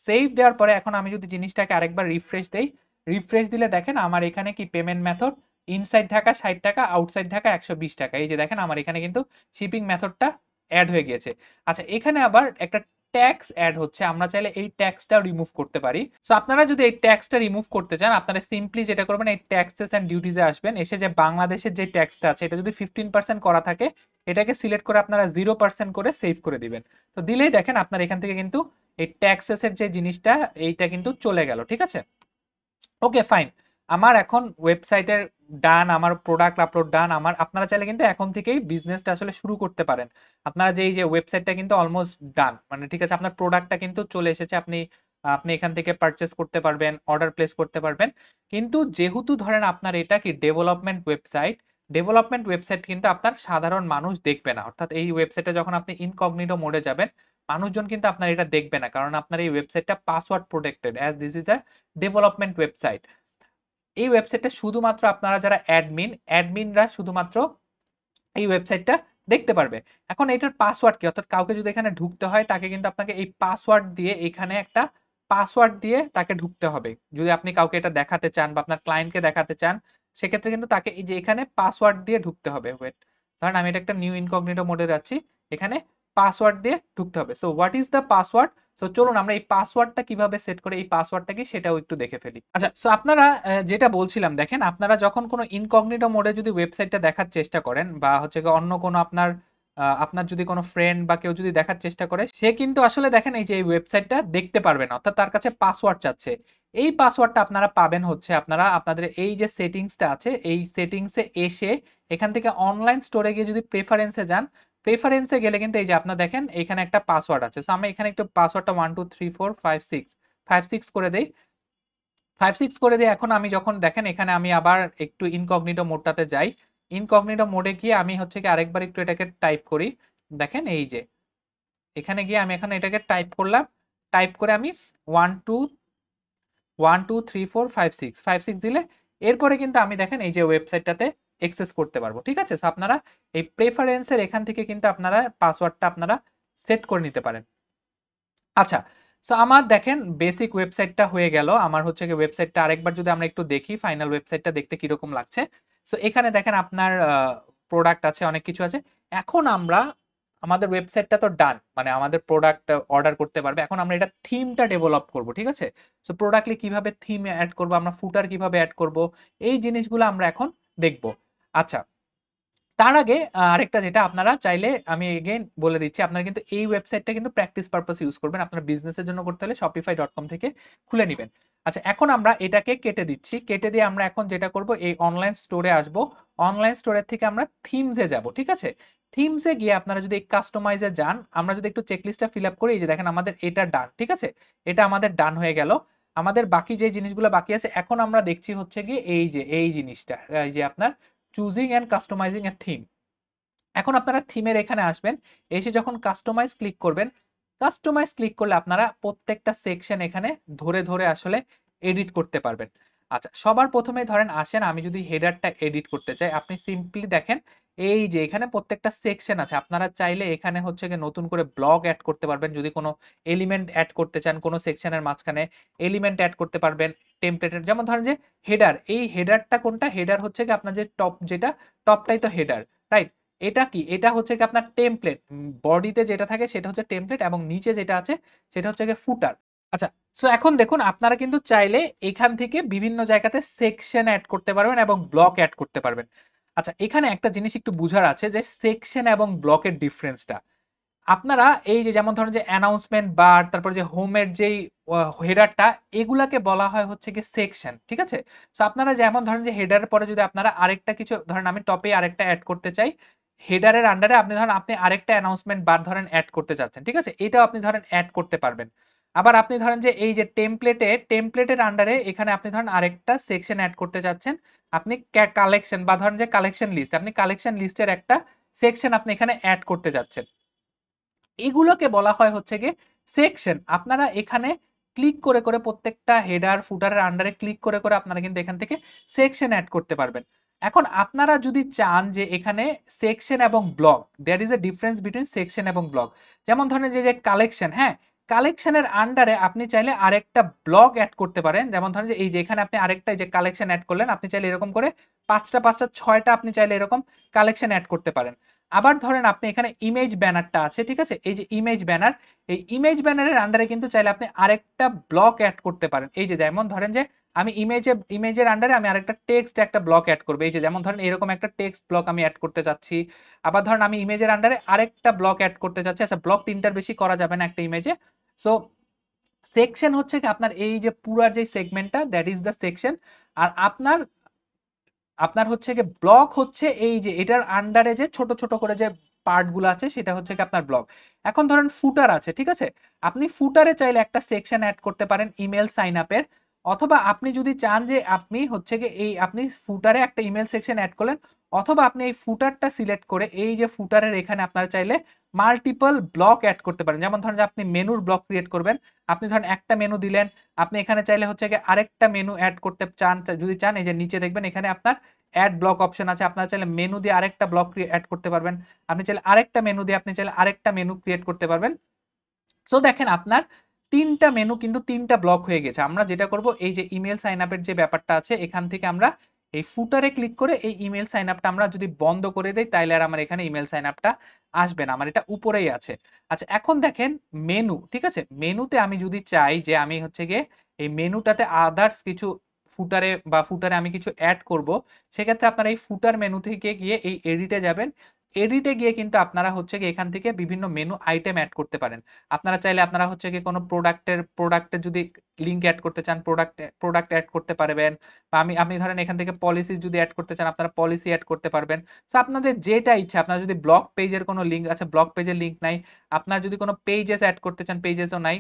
সেভ দেওয়ার পরে এখন আমি যদি জিনিসটাকে আরেকবার রিফ্রেশ দেই, রিফ্রেশ দিলে দেখেন আমার এখানে কি পেমেন্ট মেথড ইনসাইড ঢাকা 60 টাকা, আউটসাইড ঢাকা 120 টাকা। এই যে দেখেন আমার এখানে কিন্তু শিপিং মেথডটা অ্যাড হয়ে গিয়েছে। আচ্ছা, এখানে আবার একটা ট্যাক্স অ্যাড হচ্ছে, আমরা চাইলে এই ট্যাক্সটা রিমুভ করতে পারি। সো আপনারা যদি এই ট্যাক্সটা রিমুভ করতে চান, আপনারা সিম্পলি যেটা করবেন, এই ট্যাক্সেস এন্ড ডিউটিজে আসবেন, এসে যে বাংলাদেশের যে ট্যাক্সটা আছে, এটা যদি 15% করা থাকে, এটাকে সিলেক্ট করে আপনারা 0% করে সেভ করে দিবেন। তো দিলেই দেখেন আপনার এখান থেকে কিন্তু এই ট্যাক্সেসের যে জিনিসটা, এইটা কিন্তু চলে গেল। ঠিক আছে, ওকে ফাইন। আমার এখন ওয়েবসাইটের ডান, আমার প্রোডাক্ট আপলোড ডান। আপনারা চাইলে কিন্তু এখন থেকেই বিজনেসটা আসলে শুরু করতে পারেন। আপনারা যে এই যে ওয়েবসাইটটা কিন্তু অলমোস্ট ডান, মানে ঠিক আছে, আপনার প্রোডাক্টটা কিন্তু চলে এসেছে। আপনি আপনি এখান থেকে পারচেস করতে পারবেন, অর্ডার প্লেস করতে পারবেন। কিন্তু যেহেতু ধরেন আপনার এটা কি ডেভেলপমেন্ট ওয়েবসাইট কিন্তু আপনার সাধারণ মানুষ দেখবে না। অর্থাৎ এই ওয়েবসাইটে যখন আপনি ইনকগনিটো মোডে যাবেন, মানুষজন কিন্তু আপনার এটা দেখবে না, কারণ আপনার এই ওয়েবসাইটটা password protected, as this is a development website. এই ওয়েবসাইটটা শুধুমাত্র আপনারা যারা অ্যাডমিনরা শুধুমাত্র এই ওয়েবসাইটটা দেখতে পারবে। এখন এটার পাসওয়ার্ড কি, অর্থাৎ কাউকে যদি এখানে ঢুকতে হয়, তাকে কিন্তু আপনাকে এই পাসওয়ার্ড দিয়ে, এখানে একটা পাসওয়ার্ড দিয়ে তাকে ঢুকতে হবে। যদি আপনি কাউকে এটা দেখাতে চান বা আপনার ক্লায়েন্টকে দেখাতে চান, সেক্ষেত্রে কিন্তু তাকে এই যে এখানে পাসওয়ার্ড দিয়ে ঢুকতে হবে। ওয়েট, ধরেন আমি এটা একটা নিউ ইনকগনিটো মোডে যাচ্ছি, এখানে পাসওয়ার্ড দিয়ে ঢুকতে হবে। So what is the password? So চলুন আমরা এই পাসওয়ার্ডটা কিভাবে সেট করে, এই পাসওয়ার্ডটা কি সেটাও একটু দেখে ফেলি। আচ্ছা, সো আপনারা যেটা বলছিলাম, দেখেন আপনারা যখন কোনো ইনকগনিটো মোডে যদি ওয়েবসাইটটা দেখার চেষ্টা করেন, বা হচ্ছে অন্য কোনো আপনার আপনার যদি কোনো ফ্রেন্ড বা কেউ যদি দেখার চেষ্টা করে, সে কিন্তু আসলে দেখেন এই যে এই ওয়েবসাইটটা দেখতে পারবে না। অর্থাৎ তার কাছে পাসওয়ার্ড চাচ্ছে। এই পাসওয়ার্ডটা আপনারা পাবেন হচ্ছে আপনারা আপনাদের এই যে সেটিংসটা আছে, এই সেটিংসে এসে এখান থেকে অনলাইন স্টোরে গিয়ে যদি প্রেফারেন্সে যান, প্রেফারেন্সে গেলে কিন্তু এই যে আপনার দেখেন এখানে একটা পাসওয়ার্ড আছে। সো আমি এখানে একটু পাসওয়ার্ডটা 1 2 3 4 5 6 5 6 করে দেই। 5 6 করে দিয়ে এখন আমি যখন দেখেন এখানে আমি আবার একটু ইনকগনিটো মোডটাতে যাই। ইনকগনিটো মোডে গিয়ে আমি হচ্ছে কি আরেকবার একটু এটাকে টাইপ করি। দেখেন এই যে এখানে গিয়ে আমি এখন এটাকে টাইপ করলাম। টাইপ করে আমি 1 2 1 2 3 4 5 6 5 6 দিলে এরপরে কিন্তু আমি দেখেন এই যে ওয়েবসাইটটাতে অ্যাক্সেস করতে পারবো। ঠিক আছে? সো আপনারা এই প্রেফারেন্সের এখান থেকে কিন্তু আপনারা পাসওয়ার্ডটা আপনারা সেট করে নিতে পারেন। আচ্ছা, সো আমার দেখেন বেসিক ওয়েবসাইটটা হয়ে গেল। আমার হচ্ছে গিয়ে ওয়েবসাইটটা আরেকবার যদি আমরা একটু দেখি, ফাইনাল ওয়েবসাইটটা দেখতে কিরকম লাগছে। সো এখানে দেখেন আপনার প্রোডাক্ট আছে, অনেক কিছু আছে। এখন আমরা আমাদের ওয়েবসাইটটা তো ডান। মানে আমাদের প্রোডাক্ট অর্ডার করতে পারবে। এখন আমরা এটা থিমটা ডেভেলপ করব। ঠিক আছে? সো প্রোডাক্টলি কিভাবে থিম এড করব, আমরা ফুটার কিভাবে এড করব, এই জিনিসগুলো আমরা এখন দেখব। আচ্ছা, তার আগে আরেকটা যেটা আপনারা চাইলে আমি এগেইন বলে দিচ্ছি, আপনারা কিন্তু এই ওয়েবসাইটটা কিন্তু প্র্যাকটিস পারপাস ইউজ করবেন। আপনার বিজনেসের জন্য করতে হলে shopify.com থেকে খুলে নিবেন। আচ্ছা, এখন আমরা এটাকে কেটে দিচ্ছি। কেটে দিয়ে আমরা এখন যেটা করব, এই অনলাইন স্টোরে আসব। অনলাইন স্টোরের থেকে আমরা থিমসে যাব। ঠিক আছে? থিমসে গিয়ে আপনারা যদি এই কাস্টমাইজে যান, আমরা যদি একটু চেকলিস্টটা ফিল আপ করি, এই যে দেখেন আমাদের এটা ডান। ঠিক আছে? এটা আমাদের ডান হয়ে গেল। আমাদের বাকি যে জিনিসগুলো বাকি আছে, এখন আমরা দেখছি হচ্ছে গিয়ে এই যে এই জিনিসটা, এই যে আপনার choosing and customising a theme. এখন আপনারা থিমের এখানে আসবেন। এসে যখন কাস্টমাইজ ক্লিক করবেন, কাস্টমাইজ ক্লিক করলে আপনারা প্রত্যেকটা সেকশন এখানে ধরে ধরে আসলে এডিট করতে পারবেন। আচ্ছা, সবার প্রথমে ধরেন আসেন, আমি যদি হেডারটা এডিট করতে চাই, আপনি সিম্পলি দেখেন এই যে এখানে প্রত্যেকটা সেকশন আছে। আপনারা চাইলে এখানে হচ্ছে গিয়ে নতুন করে ব্লগ এড করতে পারবেন। যদি কোনো এলিমেন্ট এড করতে চান, কোনো সেকশনের মাঝখানে এলিমেন্ট এড করতে পারবেন টেমপ্লেটের। যেমন ধরেন যে হেডার, এই হেডারটা কোনটা? হেডার হচ্ছে গিয়ে আপনার যে টপ, যেটা টপটাই তো হেডার, রাইট? এটা কি? এটা হচ্ছে কি আপনার টেমপ্লেট। বডিতে যেটা থাকে সেটা হচ্ছে টেমপ্লেট এবং নিচে যেটা আছে সেটা হচ্ছে গিয়ে ফুটার। আচ্ছা, সো এখন দেখুন আপনারা কিন্তু চাইলে এখান থেকে বিভিন্ন জায়গাতে সেকশন এড করতে পারবেন এবং ব্লক এড করতে পারবেন। আচ্ছা, এখানে একটা জিনিস একটু বুঝার আছে যে সেকশন এবং ব্লকের ডিফারেন্সটা। আপনারা এই যে যেমন ধরেন যে অ্যানাউন্সমেন্ট বার, তারপর যে হোমের যেই হেডারটা, এগুলাকে বলা হয় হচ্ছে গিয়ে সেকশন। ঠিক আছে? সো আপনারা যেমন ধরেন যে হেডারের পরে যদি আপনারা আরেকটা কিছু ধরেন, আমি টপে আরেকটা এড করতে চাই, হেডারের আন্ডারে আপনি ধরেন আপনি আরেকটা অ্যানাউন্সমেন্ট বার ধরেন এড করতে চাচ্ছেন। ঠিক আছে? এটাও আপনি ধরেন এড করতে পারবেন। আবার আপনি ধরেন যে এই যে টেমপ্লেটের আন্ডারে এখানে আপনি ধরেন আরেকটা সেকশন এড করতে চাচ্ছেন। আপনি কালেকশন বা ধরেন যে কালেকশন লিস্ট, আপনি কালেকশন লিস্টের একটা সেকশন আপনি এখানে এড করতে চাচ্ছেন। এগুলোকে বলা হয় হচ্ছে গিয়ে সেকশন। আপনারা এখানে ক্লিক করে করে প্রত্যেকটা হেডার ফুটারের আন্ডারে ক্লিক করে করে আপনারা কিন্তু এখান থেকে সেকশন অ্যাড করতে পারবেন। এখন আপনারা যদি চান যে এখানে সেকশন এবং block, there is a difference between section এবং ব্লক। যেমন ধরেন যে কালেকশন, হ্যাঁ, কালেকশনের আন্ডারে আপনি চাইলে আরেকটা ব্লক অ্যাড করতে পারেন। যেমন ধরেন যে এই যে এখানে আপনি আরেকটা এই যে কালেকশন অ্যাড করলেন, আপনি চাইলে এরকম করে পাঁচটা পাঁচটা ছয়টা আপনি চাইলে এরকম কালেকশন অ্যাড করতে পারেন। আবার ধরেন আপনি এখানে ইমেজ ব্যানারটা আছে। ঠিক আছে? এই যে ইমেজ ব্যানার, এই ইমেজ ব্যানারের আন্ডারে কিন্তু চাইলে আপনি আরেকটা ব্লক অ্যাড করতে পারেন। এই যে যেমন ধরেন যে আমি ইমেজের আন্ডারে আমি আরেকটা টেক্সট একটা ব্লক অ্যাড করব। এই যে যেমন ধরেন এরকম একটা টেক্সট ব্লক আমি অ্যাড করতে চাচ্ছি। আবার ধরেন আমি ইমেজের আন্ডারে আরেকটা ব্লক অ্যাড করতে চাচ্ছি। আচ্ছা, ব্লক তিনটার বেশি করা যাবে না একটা ইমেজে। সো সেকশন হচ্ছে কি আপনার এই যে পুরার যে সেগমেন্টটা, দ্যাট ইজ দ্য সেকশন। আর আপনার আপনার হচ্ছে গিয়ে ব্লক হচ্ছে এই যে এটার আন্ডারে যে ছোট ছোট করে যে পার্ট গুলো আছে সেটা হচ্ছে কি আপনার ব্লক। এখন ধরেন ফুটার আছে। ঠিক আছে? আপনি ফুটারে চাইলে একটা সেকশন অ্যাড করতে পারেন ইমেল সাইন আপের, অথবা আপনি যদি চান যে আপনি হচ্ছে গিয়ে এই আপনি ফুটারে একটা ইমেল সেকশন অ্যাড করলেন, অথবা আপনি এই ফুটারটা সিলেক্ট করে এই যে ফুটারের এখানে আপনারা চাইলে মাল্টিপল ব্লক অ্যাড করতে পারেন। যেমন ধরেন যে আপনি মেনুর ব্লক ক্রিয়েট করবেন, আপনি ধরেন একটা মেনু দিলেন, আপনি এখানে চাইলে হচ্ছে গিয়ে আরেকটা মেনু অ্যাড করতে চান, যদি চান এই যে নিচে দেখবেন এখানে আপনার অ্যাড ব্লক অপশন আছে। আপনারা চাইলে মেনু দিয়ে আরেকটা ব্লক অ্যাড করতে পারবেন। আপনি চাইলে আরেকটা মেনু দিয়ে আপনি চাইলে আরেকটা মেনু ক্রিয়েট করতে পারবেন। সো দেখেন আপনার তিনটা মেনু কিন্তু তিনটা ব্লক হয়ে গেছে। আমরা যেটা করব, এই যে ইমেল সাইন আপের যে ব্যাপারটা আছে এখান থেকে আমরা এই ফুটারে ক্লিক করে এই ইমেল সাইন আপটা আমরা যদি বন্ধ করে দেই, তাইলে আর আমার এখানে ইমেল সাইন আপটা আসবে না, আমার এটা উপরেই আছে। আচ্ছা, এখন দেখেন মেনু। ঠিক আছে? মেনুতে আমি যদি চাই যে আমি হচ্ছে গিয়ে এই মেনুটাতে আদার্স কিছু ফুটারে আমি কিছু অ্যাড করব, সেক্ষেত্রে আপনারা এই ফুটার মেনু থেকে গিয়ে এই এডিটে যাবেন। এডিটে গিয়ে কিন্তু আপনারা হচ্ছে গিয়ে এখান থেকে বিভিন্ন মেনু আইটেম অ্যাড করতে পারেন। আপনারা চাইলে আপনারা হচ্ছে গিয়ে কোনো প্রোডাক্টের যদি লিংক অ্যাড করতে চান, প্রোডাক্ট অ্যাড করতে পারবেন। বা আপনি ধরেন এখান থেকে পলিসি যদি অ্যাড করতে চান, আপনারা পলিসি অ্যাড করতে পারবেন। সো আপনাদের যেটা ইচ্ছা, আপনারা যদি ব্লগ পেজের কোনো লিংক আছে, ব্লগ পেজের লিংক নাই। আপনারা যদি কোনো পেজেস অ্যাড করতে চান, পেজেসও নাই।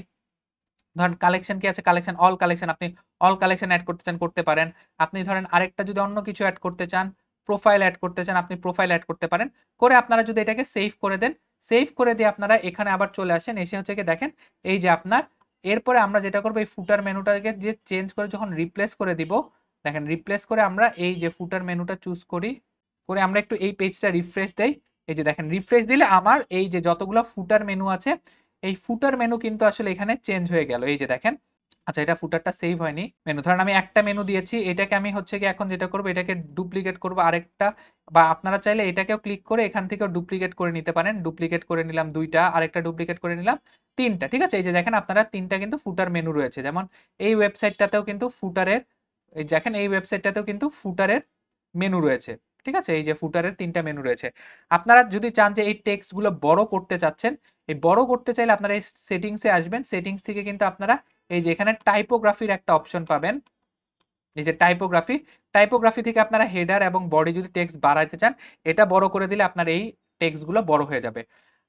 ধরেন কালেকশন কি আছে, কালেকশন, অল কালেকশন, আপনি অল কালেকশন অ্যাড করতে চান, করতে পারেন। আপনি ধরেন আরেকটা যদি অন্য কিছু অ্যাড করতে চান, প্রোফাইল অ্যাড করতে চান, আপনি প্রোফাইল অ্যাড করতে পারেন। করে আপনারা যদি এটাকে সেভ করে দেন, সেভ করে দিয়ে আপনারা এখানে আবার চলে আসেন, এসে হচ্ছে গিয়ে দেখেন এই যে আপনার, এরপরে আমরা যেটা করবো এই ফুটার মেনুটাকে যে চেঞ্জ করে যখন রিপ্লেস করে দিব, দেখেন রিপ্লেস করে আমরা এই যে ফুটার মেনুটা চুজ করি, করে আমরা একটু এই পেজটা রিফ্রেশ দেই। এই যে দেখেন রিফ্রেশ দিলে আমার এই যে যতগুলো ফুটার মেনু আছে, এই ফুটার মেনু কিন্তু আসলে এখানে চেঞ্জ হয়ে গেল। এই যে দেখেন, আচ্ছা এটা ফুটারটা সেভ হয়নি। মেনু ধরেন আমি একটা মেনু দিয়েছি, এটাকে আমি হচ্ছে কি এখন যেটা করবো, এটাকে ডুপ্লিকেট করবো আরেকটা, বা আপনারা চাইলে এটাকেও ক্লিক করে এখান থেকেও ডুপ্লিকেট করে নিতে পারেন। ডুপ্লিকেট করে নিলাম দুইটা, আরেকটা ডুপ্লিকেট করে নিলাম তিনটা। ঠিক আছে, এই যে দেখেন আপনারা তিনটা কিন্তু ফুটার মেনু রয়েছে। যেমন এই ওয়েবসাইটটাতেও কিন্তু ফুটারের, এই দেখেন এই ওয়েবসাইটটাতেও কিন্তু ফুটারের মেনু রয়েছে। ঠিক আছে, এই যে ফুটারের তিনটা মেনু রয়েছে। আপনারা যদি চান যে এই টেক্সট গুলো বড় করতে চাচ্ছেন, এই বড় করতে চাইলে আপনারা এই সেটিংসে আসবেন। সেটিংস থেকে কিন্তু আপনারা এই যে এখানে টাইপোগ্রাফির একটা অপশন পাবেন। এই যে টাইপোগ্রাফি, টাইপোগ্রাফি থেকে আপনারা হেডার এবং বডি যদি টেক্সট বাড়াইতে চান, এটা বড় করে দিলে আপনার এই টেক্সট গুলো বড় হয়ে যাবে।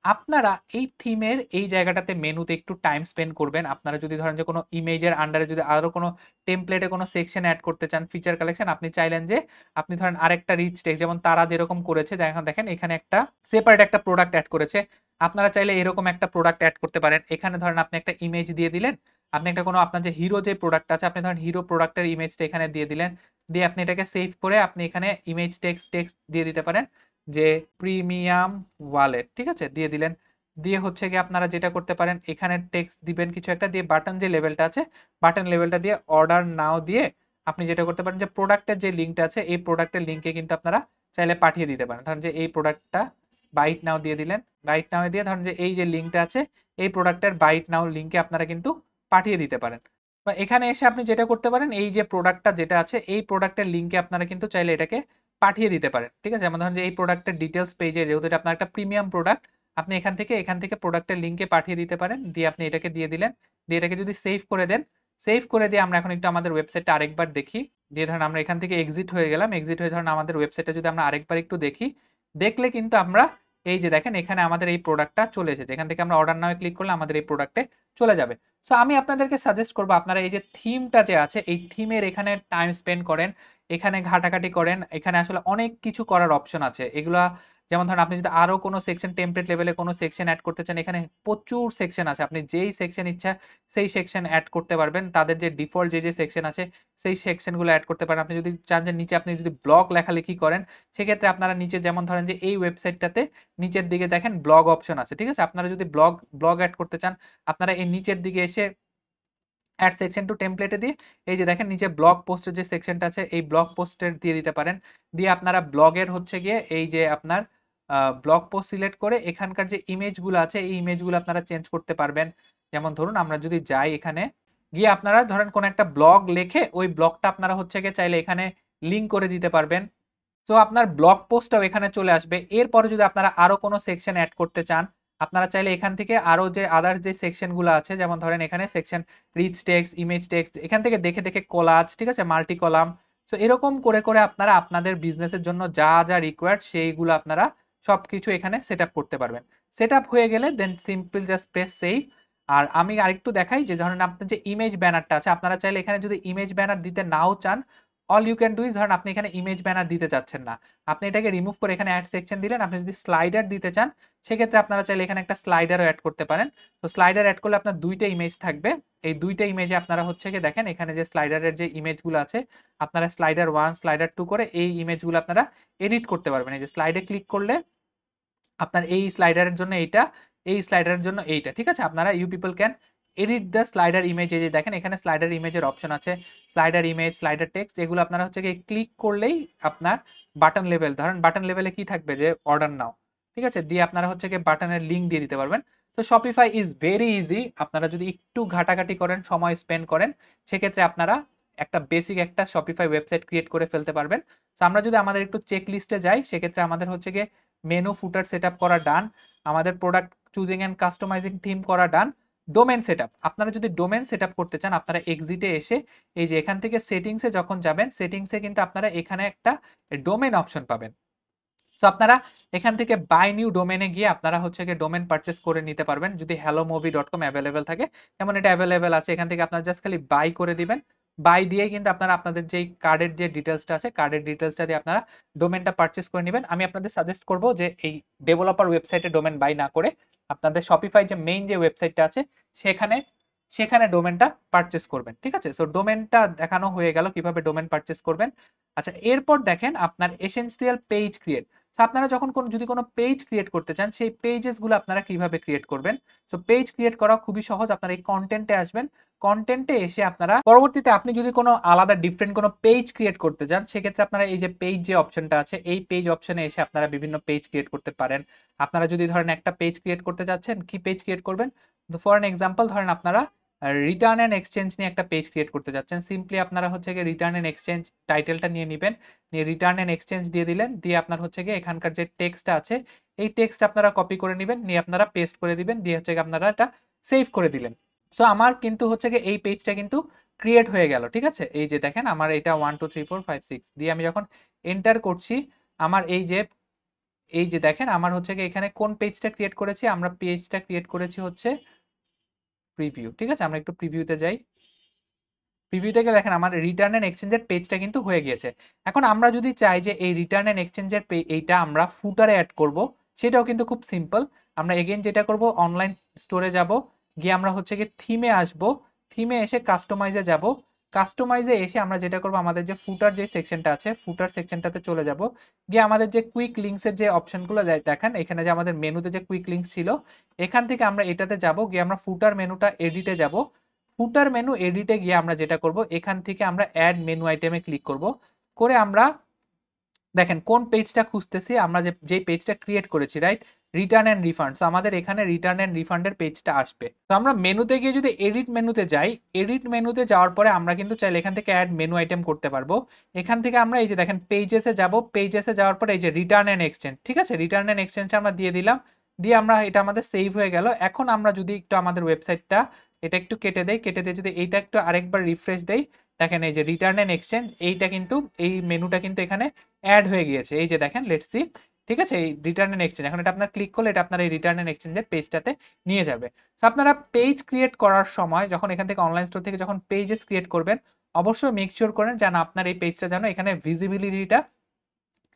আপনারা এই থিমের এই জায়গাটাতে মেনুতে একটু টাইম স্পেন্ড করবেন। আপনারা যদি ধরেন যে কোনো ইমেজের আন্ডারে যদি আরো কোনো টেমপ্লেটে কোনো সেকশন অ্যাড করতে চান, ফিচার কালেকশন, আপনি চাইলেন যে আপনি ধরেন আরেকটা রিচ টেক্সট, যেমন তারা যেরকম করেছে, দেখেন দেখেন এখানে একটা সেপারেট একটা প্রোডাক্ট অ্যাড করেছে। আপনারা চাইলে এরকম একটা প্রোডাক্ট অ্যাড করতে পারেন। এখানে ধরেন আপনি একটা ইমেজ দিয়ে দিলেন, আপনি একটা কোনো আপনার যে হিরো যে প্রোডাক্ট আছে, আপনি ধরেন হিরো প্রোডাক্টের ইমেজটা এখানে দিয়ে দিলেন, দিয়ে আপনি এটাকে সেভ করে আপনি এখানে ইমেজ টেক্সট দিয়ে দিতে পারেন যে প্রিমিয়াম ওয়ালেট। ঠিক আছে, দিয়ে দিলেন। দিয়ে হচ্ছে গিয়ে আপনারা যেটা করতে পারেন, এখানে টেক্সট দিবেন কিছু একটা, দিয়ে বাটন যে লেভেলটা আছে, বাটন লেভেলটা দিয়ে অর্ডার নাও দিয়ে আপনি যেটা করতে পারেন যে প্রোডাক্টের যে লিঙ্কটা আছে, এই প্রোডাক্টের লিঙ্কে কিন্তু আপনারা চাইলে পাঠিয়ে দিতে পারেন। ধরেন যে এই প্রোডাক্টটা বাইট নাও দিয়ে দিলেন, বাইট নাও দিয়ে ধরেন যে এই যে লিঙ্কটা আছে, এই প্রোডাক্টের বাইট নাও লিঙ্কে আপনারা কিন্তু পাঠিয়ে দিতে পারেন। বা এখানে এসে আপনি যেটা করতে পারেন, এই যে প্রোডাক্টটা যেটা আছে, এই প্রোডাক্টের লিঙ্কে আপনারা কিন্তু চাইলে এটাকে পাঠিয়ে দিতে পারেন। ঠিক আছে, যেমন ধরেন যে এই প্রোডাক্টের ডিটেলস পেজে, যেহেতু এটা আপনার একটা প্রিমিয়াম প্রোডাক্ট, আপনি এখান থেকে প্রোডাক্টের লিঙ্কে পাঠিয়ে দিতে পারেন। দিয়ে আপনি এটাকে দিয়ে দিলেন, দিয়ে এটাকে যদি সেভ করে দেন, সেভ করে দিয়ে আমরা এখন একটু আমাদের ওয়েবসাইটটা আরেকবার দেখি। দিয়ে ধরেন আমরা এখান থেকে এক্সিট হয়ে গেলাম, এক্সিট হয়ে ধরেন আমাদের ওয়েবসাইটটা যদি আমরা আরেকবার একটু দেখি, দেখলে কিন্তু আমরা এই যে দেখেন এখানে আমাদের এই প্রোডাক্টটা চলে এসেছে। এখান থেকে আমরা অর্ডার নাও ক্লিক করলে আমাদের এই প্রোডাক্টে চলে যাবে। সো আমি আপনাদেরকে সাজেস্ট করবো, আপনারা এই যে থিমটা যে আছে, এই থিমের এখানে টাইম স্পেন্ড করেন, এখানে ঘাটাঘাটি করেন। এখানে আসলে অনেক কিছু করার অপশন আছে। এগুলা যেমন ধরেন আপনি যদি আরো কোনো সেকশন, টেমপ্লেট লেভেলে কোনো সেকশন অ্যাড করতে চান, এখানে প্রচুর সেকশন আছে। আপনি যেই সেকশন ইচ্ছা সেই সেকশন অ্যাড করতে পারবেন। তাদের যে ডিফল্ট যে সেকশন আছে, সেই সেকশনগুলো অ্যাড করতে পারেন। আপনি যদি চান যে নিচে আপনি যদি ব্লগ লেখালেখি করেন, সেক্ষেত্রে আপনারা নিচে যেমন ধরেন যে এই ওয়েবসাইটটাতে নিচের দিকে দেখেন ব্লগ অপশন আছে। ঠিক আছে, আপনারা যদি ব্লগ অ্যাড করতে চান, আপনারা এই নিচের দিকে এসে অ্যাড সেকশন টু টেমপ্লেটে দিয়ে এই যে দেখেন নিচে ব্লগ পোস্টের যে সেকশনটা আছে, এই ব্লগ পোস্টের দিয়ে দিতে পারেন। দিয়ে আপনারা ব্লগের হচ্ছে গিয়ে এই যে আপনার ব্লগ পোস্ট সিলেক্ট করে এখানকার যে ইমেজগুলো আছে, এই ইমেজগুলো আপনারা চেঞ্জ করতে পারবেন। যেমন ধরুন আমরা যদি যাই, এখানে গিয়ে আপনারা ধরেন কোন একটা ব্লগ লেখে, ওই ব্লগটা আপনারা হচ্ছে গিয়ে চাইলে এখানে লিঙ্ক করে দিতে পারবেন। সো আপনার ব্লগ পোস্টটাও এখানে চলে আসবে। এরপরে যদি আপনারা আরো কোনো সেকশন অ্যাড করতে চান, আপনারা চাইলে এখান থেকে আরো যে আদার যে সেকশনগুলো আছে, যেমন ধরেন এখানে section rich text, image text, এখান থেকে দেখে দেখে কোলাজ, ঠিক আছে, মাল্টি কলাম। সো এরকম করে করে আপনারা আপনাদের বিজনেসের জন্য যা যা রিকোয়ার্ড সেইগুলো আপনারা সবকিছু এখানে সেট আপ করতে পারবেন। সেট আপ হয়ে গেলে দেন সিম্পল জাস্ট প্রেস সেভ। আর আমি আরেকটু দেখাই যে ধরেন আপনার যে ইমেজ ব্যানারটা আছে, আপনারা চাইলে এখানে যদি ইমেজ ব্যানার দিতে নাও চান, all you can do is, ধরেন আপনি এখানে ইমেজ ব্যানার দিতে চাচ্ছেন না, আপনি এটাকে রিমুভ করে এখানে অ্যাড সেকশন দিলেন। আপনি যদি স্লাইডার দিতে চান, সেক্ষেত্রে আপনারা চাইলে এখানে একটা স্লাইডারও অ্যাড করতে পারেন। তো স্লাইডার অ্যাড করলে আপনার দুইটা ইমেজ থাকবে। এই দুইটা ইমেজে আপনারা হচ্ছে কি দেখেন এখানে যে স্লাইডারের যে ইমেজগুলো আছে, আপনারা স্লাইডার 1 স্লাইডার 2 করে এই ইমেজগুলো আপনারা এডিট করতে পারবেন। এই যে স্লাইডে ক্লিক করলে আপনার এই স্লাইডারের জন্য এইটা, এই স্লাইডারের জন্য এইটা। ঠিক আছে, আপনারা you people can edit the slider image. এই যে দেখেন এখানে স্লাইডার ইমেজের অপশন আছে, স্লাইডার ইমেজ, স্লাইডার টেক্সট, এগুলো আপনারা হচ্ছে গিয়ে ক্লিক করলেই আপনার বাটন লেভেল, ধরেন বাটন লেভেলে কি থাকবে যে অর্ডার নাও। ঠিক আছে, দিয়ে আপনারা হচ্ছে গিয়ে বাটনের লিঙ্ক দিয়ে দিতে পারবেন। তো শপিফাই ইজ ভেরি ইজি। আপনারা যদি একটু ঘাটাঘাটি করেন, সময় স্পেন্ড করেন, সেক্ষেত্রে আপনারা একটা বেসিক একটা শপিফাই ওয়েবসাইট ক্রিয়েট করে ফেলতে পারবেন। তো আমরা যদি আমাদের একটু চেক লিস্টে যাই, সেক্ষেত্রে আমাদের হচ্ছে গিয়ে মেনু ফুটার সেটআপ করা ডান, আমাদের product choosing and customising theme করা ডান। ডোমেন সেটআপ, আপনারা যদি ডোমেন সেটআপ করতে চান আপনারা এক্সিটে এসে এই যে এখান থেকে সেটিংসে যখন যাবেন, সেটিংসে কিন্তু আপনারা এখানে একটা ডোমেন অপশন পাবেন। সো আপনারা এখান থেকে বাই নিউ ডোমেনে গিয়ে আপনারা হচ্ছে গিয়ে ডোমেন পারচেস করে নিতে পারবেন যদি hellomovie.com অ্যাভেলেবেল থাকে। যেমন এটা অ্যাভেলেবেল আছে, এখান থেকে আপনারা জাস্ট খালি বাই করে দিবেন। বাই দিয়েই কিন্তু আপনারা আপনাদের যেই কার্ডের যে ডিটেলসটা আছে, কার্ডের ডিটেলসটা দিয়ে আপনারা ডোমেনটা পারচেস করে নেবেন। আমি আপনাদের সাজেস্ট করব যে এই ডেভেলপার ওয়েবসাইটে ডোমেন বাই না করে আপনাদের শপিফাই যে মেইন যে ওয়েবসাইটটা আছে সেখানে সেখানে ডোমেনটা পারচেস করবেন। ঠিক আছে, সো ডোমেনটা দেখানো হয়ে গেল কিভাবে ডোমেন পারচেস করবেন। আচ্ছা, এরপর দেখেন আপনার এসেনশিয়াল পেজ ক্রিয়েট। সো আপনারা যখন যদি কোনো পেজ ক্রিয়েট করতে চান, সেই পেজেসগুলো আপনারা কিভাবে ক্রিয়েট করবেন। সো পেজ ক্রিয়েট করা খুবই সহজ। আপনারা এই কন্টেন্টে আসবেন, কন্টেন্টে এসে আপনারা পরবর্তীতে আপনি যদি কোনো আলাদা ডিফারেন্ট কোনো পেজ ক্রিয়েট করতে চান, সেক্ষেত্রে আপনারা এই যে পেজ যে অপশনটা আছে, এই পেজ অপশনে এসে আপনারা বিভিন্ন পেজ ক্রিয়েট করতে পারেন। আপনারা যদি ধরেন একটা পেজ ক্রিয়েট করতে চাচ্ছেন, কি পেজ ক্রিয়েট করবেন, ফর অ্যান এক্সাম্পল ধরেন আপনারা রিটার্ন অ্যান্ড এক্সচেঞ্জ নিয়ে একটা পেজ ক্রিয়েট করতে যাচ্ছেন। সিম্পলি আপনারা হচ্ছে গিয়ে রিটার্ন অ্যান্ড এক্সচেঞ্জ টাইটেলটা নিয়ে নেবেন, নিয়ে রিটার্ন অ্যান্ড এক্সচেঞ্জ দিয়ে দিলেন, দিয়ে আপনার হচ্ছে গিয়ে এখানকার যে টেক্সটটা আছে এই টেক্সট আপনারা কপি করে নেবেন, নিয়ে আপনারা পেস্ট করে দিবেন, দিয়ে হচ্ছে আপনারা এটা সেভ করে দিলেন। সো আমার কিন্তু হচ্ছে গিয়ে এই পেজটা কিন্তু ক্রিয়েট হয়ে গেল। ঠিক আছে, এই যে দেখেন আমার এটা 1 2 3 4 5 6 দিয়ে আমি যখন এন্টার করছি, আমার এই যে দেখেন আমার হচ্ছে গিয়ে এখানে কোন পেজটা ক্রিয়েট করেছি, আমরা পেজটা ক্রিয়েট করেছি হচ্ছে প্রিভিউ। ঠিক আছে, আমরা একটু প্রিভিউতে যাই। প্রিভিউ থেকে দেখেন আমার রিটার্ন এন্ড এক্সচেঞ্জের পেজটা কিন্তু হয়ে গিয়েছে। এখন আমরা যদি চাই যে এই রিটার্ন এন্ড এক্সচেঞ্জের এইটা আমরা ফুটারে অ্যাড করব, সেটাও কিন্তু খুব সিম্পল। আমরা এগেইন যেটা করব, অনলাইন স্টোরে যাব, গিয়ে আমরা হচ্ছে গিয়ে থিমে আসব, থিমে এসে কাস্টমাইজে যাব, কাস্টমাইজে এসে আমরা যেটা করব, আমাদের যে ফুটার যে সেকশনটা আছে ফুটার সেকশনটাতে চলে যাব, গিয়ে আমাদের যে কুইক লিঙ্কসের যে অপশনগুলো দেখেন এখানে যে আমাদের মেনুতে যে কুইক লিঙ্কস ছিল, এখান থেকে আমরা এটাতে যাব, গিয়ে আমরা ফুটার মেনুটা এডিটে যাব। ফুটার মেনু এডিটে গিয়ে আমরা যেটা করব, এখান থেকে আমরা অ্যাড মেনু আইটেমে ক্লিক করব, করে আমরা দেখেন কোন পেজটা খুঁজতেছি, আমরা যে পেজটা ক্রিয়েট করেছি, right, return and refund. So আমাদের এখানে রিটার্ন এন্ড রিফান্ডের পেজটা আসবে। তো আমরা মেনুতে গিয়ে যদি এডিট মেনুতে যাই, এডিট মেনুতে যাওয়ার পরে আমরা কিন্তু চাইলে এখান থেকে অ্যাড মেনু আইটেম করতে পারবো। এখান থেকে আমরা এই যে দেখেন পেজেসে যাব, পেজেসে যাওয়ার পরে এই যে রিটার্ন এন্ড এক্সচেঞ্জ, ঠিক আছে, রিটার্ন এন্ড এক্সচেঞ্জটা আমরা দিয়ে দিলাম, দিয়ে আমরা এটা আমাদের সেভ হয়ে গেল। এখন আমরা যদি একটু আমাদের ওয়েবসাইটটা এটা একটু কেটে দেই, কেটে দিয়ে যদি এইটা একটু আরেকবার রিফ্রেশ দেই, দেখেন এই যে রিটার্ন এন্ড এক্সচেঞ্জ এইটা কিন্তু এই মেনুটা কিন্তু এখানে অ্যাড হয়ে গিয়েছে। এই যে দেখেন, লেটস সি, ঠিক আছে, এই রিটার্ন এন্ড এক্সচেঞ্জ, এখন এটা আপনার ক্লিক করলে এটা আপনার এই রিটার্ন এন্ড এক্সচেঞ্জের পেজটাতে নিয়ে যাবে। সো আপনারা পেজ ক্রিয়েট করার সময় যখন এখান থেকে অনলাইন স্টোর থেকে যখন পেজেস ক্রিয়েট করবেন, অবশ্যই মেক শিওর করেন যেন আপনার এই পেজটা যেন এখানে ভিজিবিলিটিটা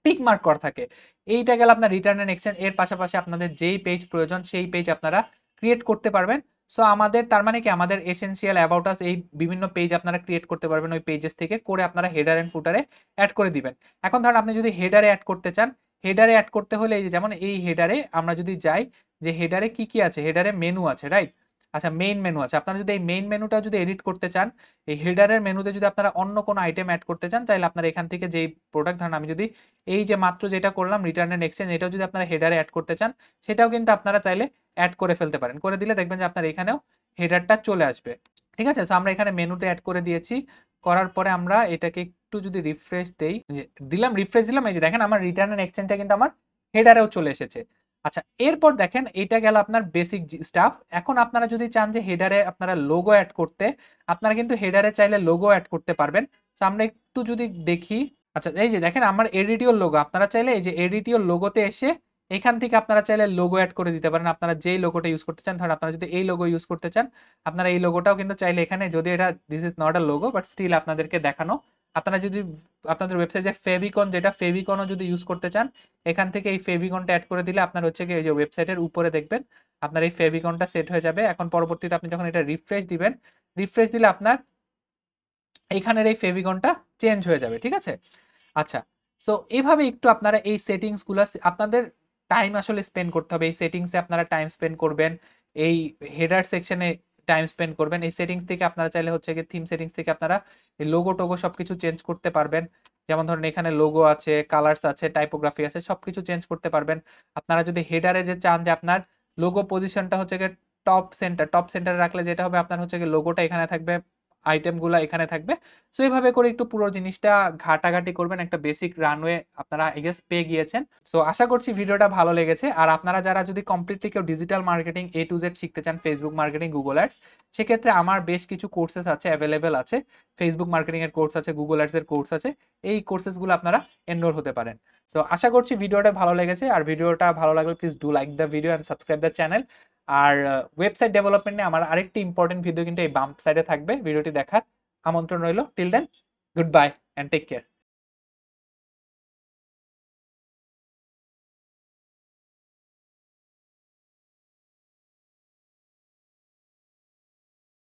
টিক মার্ক করা থাকে। এইটা গেল আপনার রিটার্ন এন্ড এক্সচেঞ্জ। এর পাশাপাশি আপনাদের যেই পেজ প্রয়োজন সেই পেজ আপনারা ক্রিয়েট করতে পারবেন। সো আমাদের তার মানে কি, আমাদের এসেনশিয়াল অ্যাবাউট আস এই বিভিন্ন পেজ আপনারা ক্রিয়েট করতে পারবেন ওই পেজেস থেকে, করে আপনারা হেডার এন্ড ফুটারে অ্যাড করে দিবেন। এখন ধরুন আপনি যদি হেডারে অ্যাড করতে চান, হেডারে অ্যাড করতে হলে এই যে যেমন এই হেডারে আমরা যদি যাই, যে হেডারে কি কি আছে, হেডারে মেনু আছে, রাইট, আচ্ছা মেইন মেনু আছে। আপনারা যদি এই মেইন মেনুটা যদি এডিট করতে চান, এই হেডারের মেনুতে যদি আপনারা অন্য কোনো আইটেম অ্যাড করতে চান, তাহলে আপনারা এখান থেকে যেই প্রোডাক্ট, ধরেন আমি যদি এই যে মাত্র যেটা করলাম রিটার্ন এন্ড এক্সচেঞ্জ, এটাও যদি আপনারা হেডারে অ্যাড করতে চান, সেটাও কিন্তু আপনারা চাইলে অ্যাড করে ফেলতে পারেন। করে দিলে দেখবেন যে আপনার এখানেও হেডারটা চলে আসবে। ঠিক আছে, সো আমরা এখানে মেনুতে অ্যাড করে দিয়েছি। করার পরে আমরা এটাকে একটু যদি রিফ্রেশ দেই, দিলাম রিফ্রেশ দিলাম, এই যে দেখেন আমার রিটার্ন এন্ড এক্সচেঞ্জটা কিন্তু আমার হেডারেও চলে এসেছে। আচ্ছা, এরপর দেখেন এটা গেল আপনার বেসিক স্টাফ। এখন আপনারা যদি চান যে হেডারে আপনারা লোগো অ্যাড করতে, আপনারা কিন্তু হেডারে চাইলে লোগো অ্যাড করতে পারবেন। সো আমরা একটু যদি দেখি, আচ্ছা এই যে দেখেন আমার এডিটিওর লোগো, আপনারা চাইলে এই যে এডিটিওর লোগোতে এসে এখান থেকে আপনারা চাইলে লোগো অ্যাড করে দিতে পারেন। আপনারা যেই লোগোটা ইউজ করতে চান, ধরেন আপনারা যদি এই লোগো ইউজ করতে চান, আপনারা এই লোগোটাও কিন্তু চাইলে এখানে, যদি এটা this is not a logo but still আপনাদেরকে দেখানো, আপনারা যদি আপনাদের ওয়েবসাইটে ফেভিকন, যেটা ফেভিকনও যদি ইউজ করতে চান, এখান থেকে এই ফেভিকনটা অ্যাড করে দিলে আপনার হচ্ছে কি এই যে ওয়েবসাইটের উপরে দেখবেন আপনার এই ফেভিকনটা সেট হয়ে যাবে। এখন পরবর্তীতে আপনি যখন এটা রিফ্রেশ দিবেন, রিফ্রেশ দিলে আপনার এইখানের এই ফেভিকনটা চেঞ্জ হয়ে যাবে। ঠিক আছে, আচ্ছা, সো এভাবে একটু আপনারা এই সেটিংসগুলো আপনাদের টাইম আসলে স্পেন্ড করতে হবে। এই সেটিংসে আপনারা টাইম স্পেন্ড করবেন, এই হেডার সেকশনে টাইম স্পেন্ড করবেন। এই সেটিংস থেকে আপনারা চাইলে হচ্ছে গিয়ে থিম সেটিংস থেকে আপনারা এই লোগো টোগো সবকিছু চেঞ্জ করতে পারবেন। যেমন ধরুন এখানে লোগো আছে, কালার্স আছে, টাইপোগ্রাফি আছে, সবকিছু চেঞ্জ করতে পারবেন। আপনারা যদি হেডারে যে চান যে আপনার লোগো পজিশনটা হচ্ছে গিয়ে টপ সেন্টারে রাখলে যেটা হবে, আপনার হচ্ছে গিয়ে লোগোটা এখানে থাকবে আইটেমগুলা এখানে থাকবে। সো এভাবে করে একটু পুরো জিনিসটা ঘাটাঘাটি করবেন। একটা বেসিক রানওয়ে আপনারা আই গেস পেয়ে গিয়েছেন। সো আশা করছি ভিডিওটা ভালো লেগেছে। আর আপনারা যারা যদি কমপ্লিটলি কেউ digital marketing A to Z শিখতে চান, Facebook মার্কেটিং, Google Ads, সেক্ষেত্রে আমার বেশ কিছু কোর্সেস আছে, এভেইলেবল আছে। Facebook মার্কেটিং এর কোর্স আছে, Google Ads এর কোর্স আছে। এই কোর্সেসগুলো আপনারা এনরোল হতে পারেন। সো আশা করছি ভিডিওটা ভালো লেগেছে। আর ভিডিওটা ভালো লাগলে please do like the video and subscribe the channel. আর ওয়েবসাইট ডেভেলপমেন্ট নিয়ে আমার আরেকটি ইম্পর্টেন্ট ভিডিও কিন্তু এই বাম সাইডে থাকবে। ভিডিওটি দেখার আমন্ত্রণ রইল। Till then, good bye and take care.